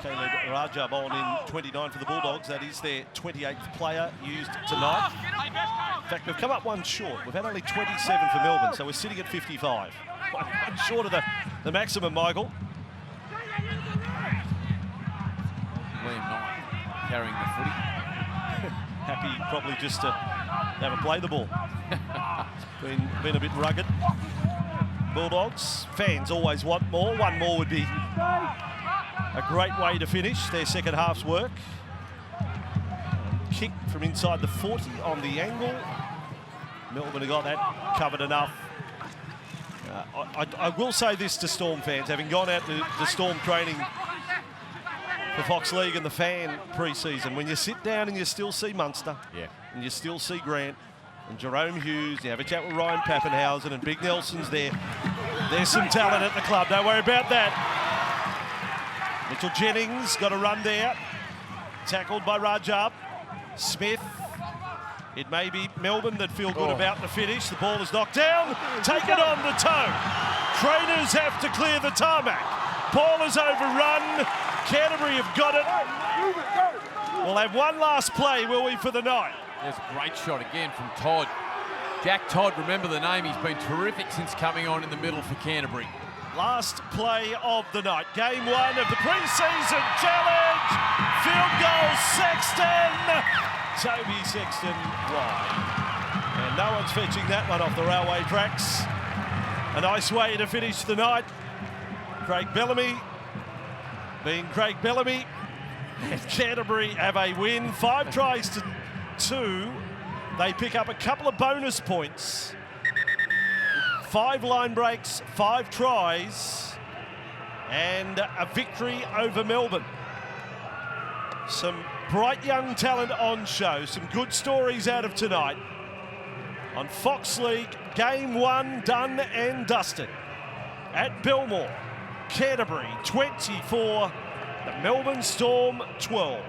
Caleb Rajab on in 29 for the Bulldogs. That is their 28th player used tonight. In fact, we've come up 1 short. We've had only 27 for Melbourne, so we're sitting at 55. 1 short of the maximum, Michael. Liam Knight carrying the footy. Happy probably just to have a play the ball. been a bit rugged. Bulldogs fans always want more. 1 more would be a great way to finish their second half's work. Kick from inside the 40 on the angle. Melbourne have got that covered enough. I will say this to Storm fans, having gone out to Storm training for Fox League and the fan pre-season, when you sit down and you still see Munster, and you still see Grant and Jerome Hughes, you have a chat with Ryan Pappenhausen and Big Nelson's there. There's some talent at the club, don't worry about that. Mitchell Jennings got a run there, tackled by Rajab. Smith. It may be Melbourne that feel good about the finish. The ball is knocked down, taken on the toe. Trainers have to clear the tarmac. Ball is overrun. Canterbury have got it. We'll have one last play, will we, for the night? There's a great shot again from Todd. Jack Todd, remember the name, he's been terrific since coming on in the middle for Canterbury. Last play of the night. Game 1 of the pre-season challenge. Field goal, Sexton. Toby Sexton wide. And no one's fetching that one off the railway tracks. A nice way to finish the night. Craig Bellamy being Craig Bellamy. And Canterbury have a win, 5 tries to 2. They pick up a couple of bonus points. 5 line breaks, 5 tries, and a victory over Melbourne. Some bright young talent on show, some good stories out of tonight. On Fox League, game 1 done and dusted. At Belmore, Canterbury 24, the Melbourne Storm 12.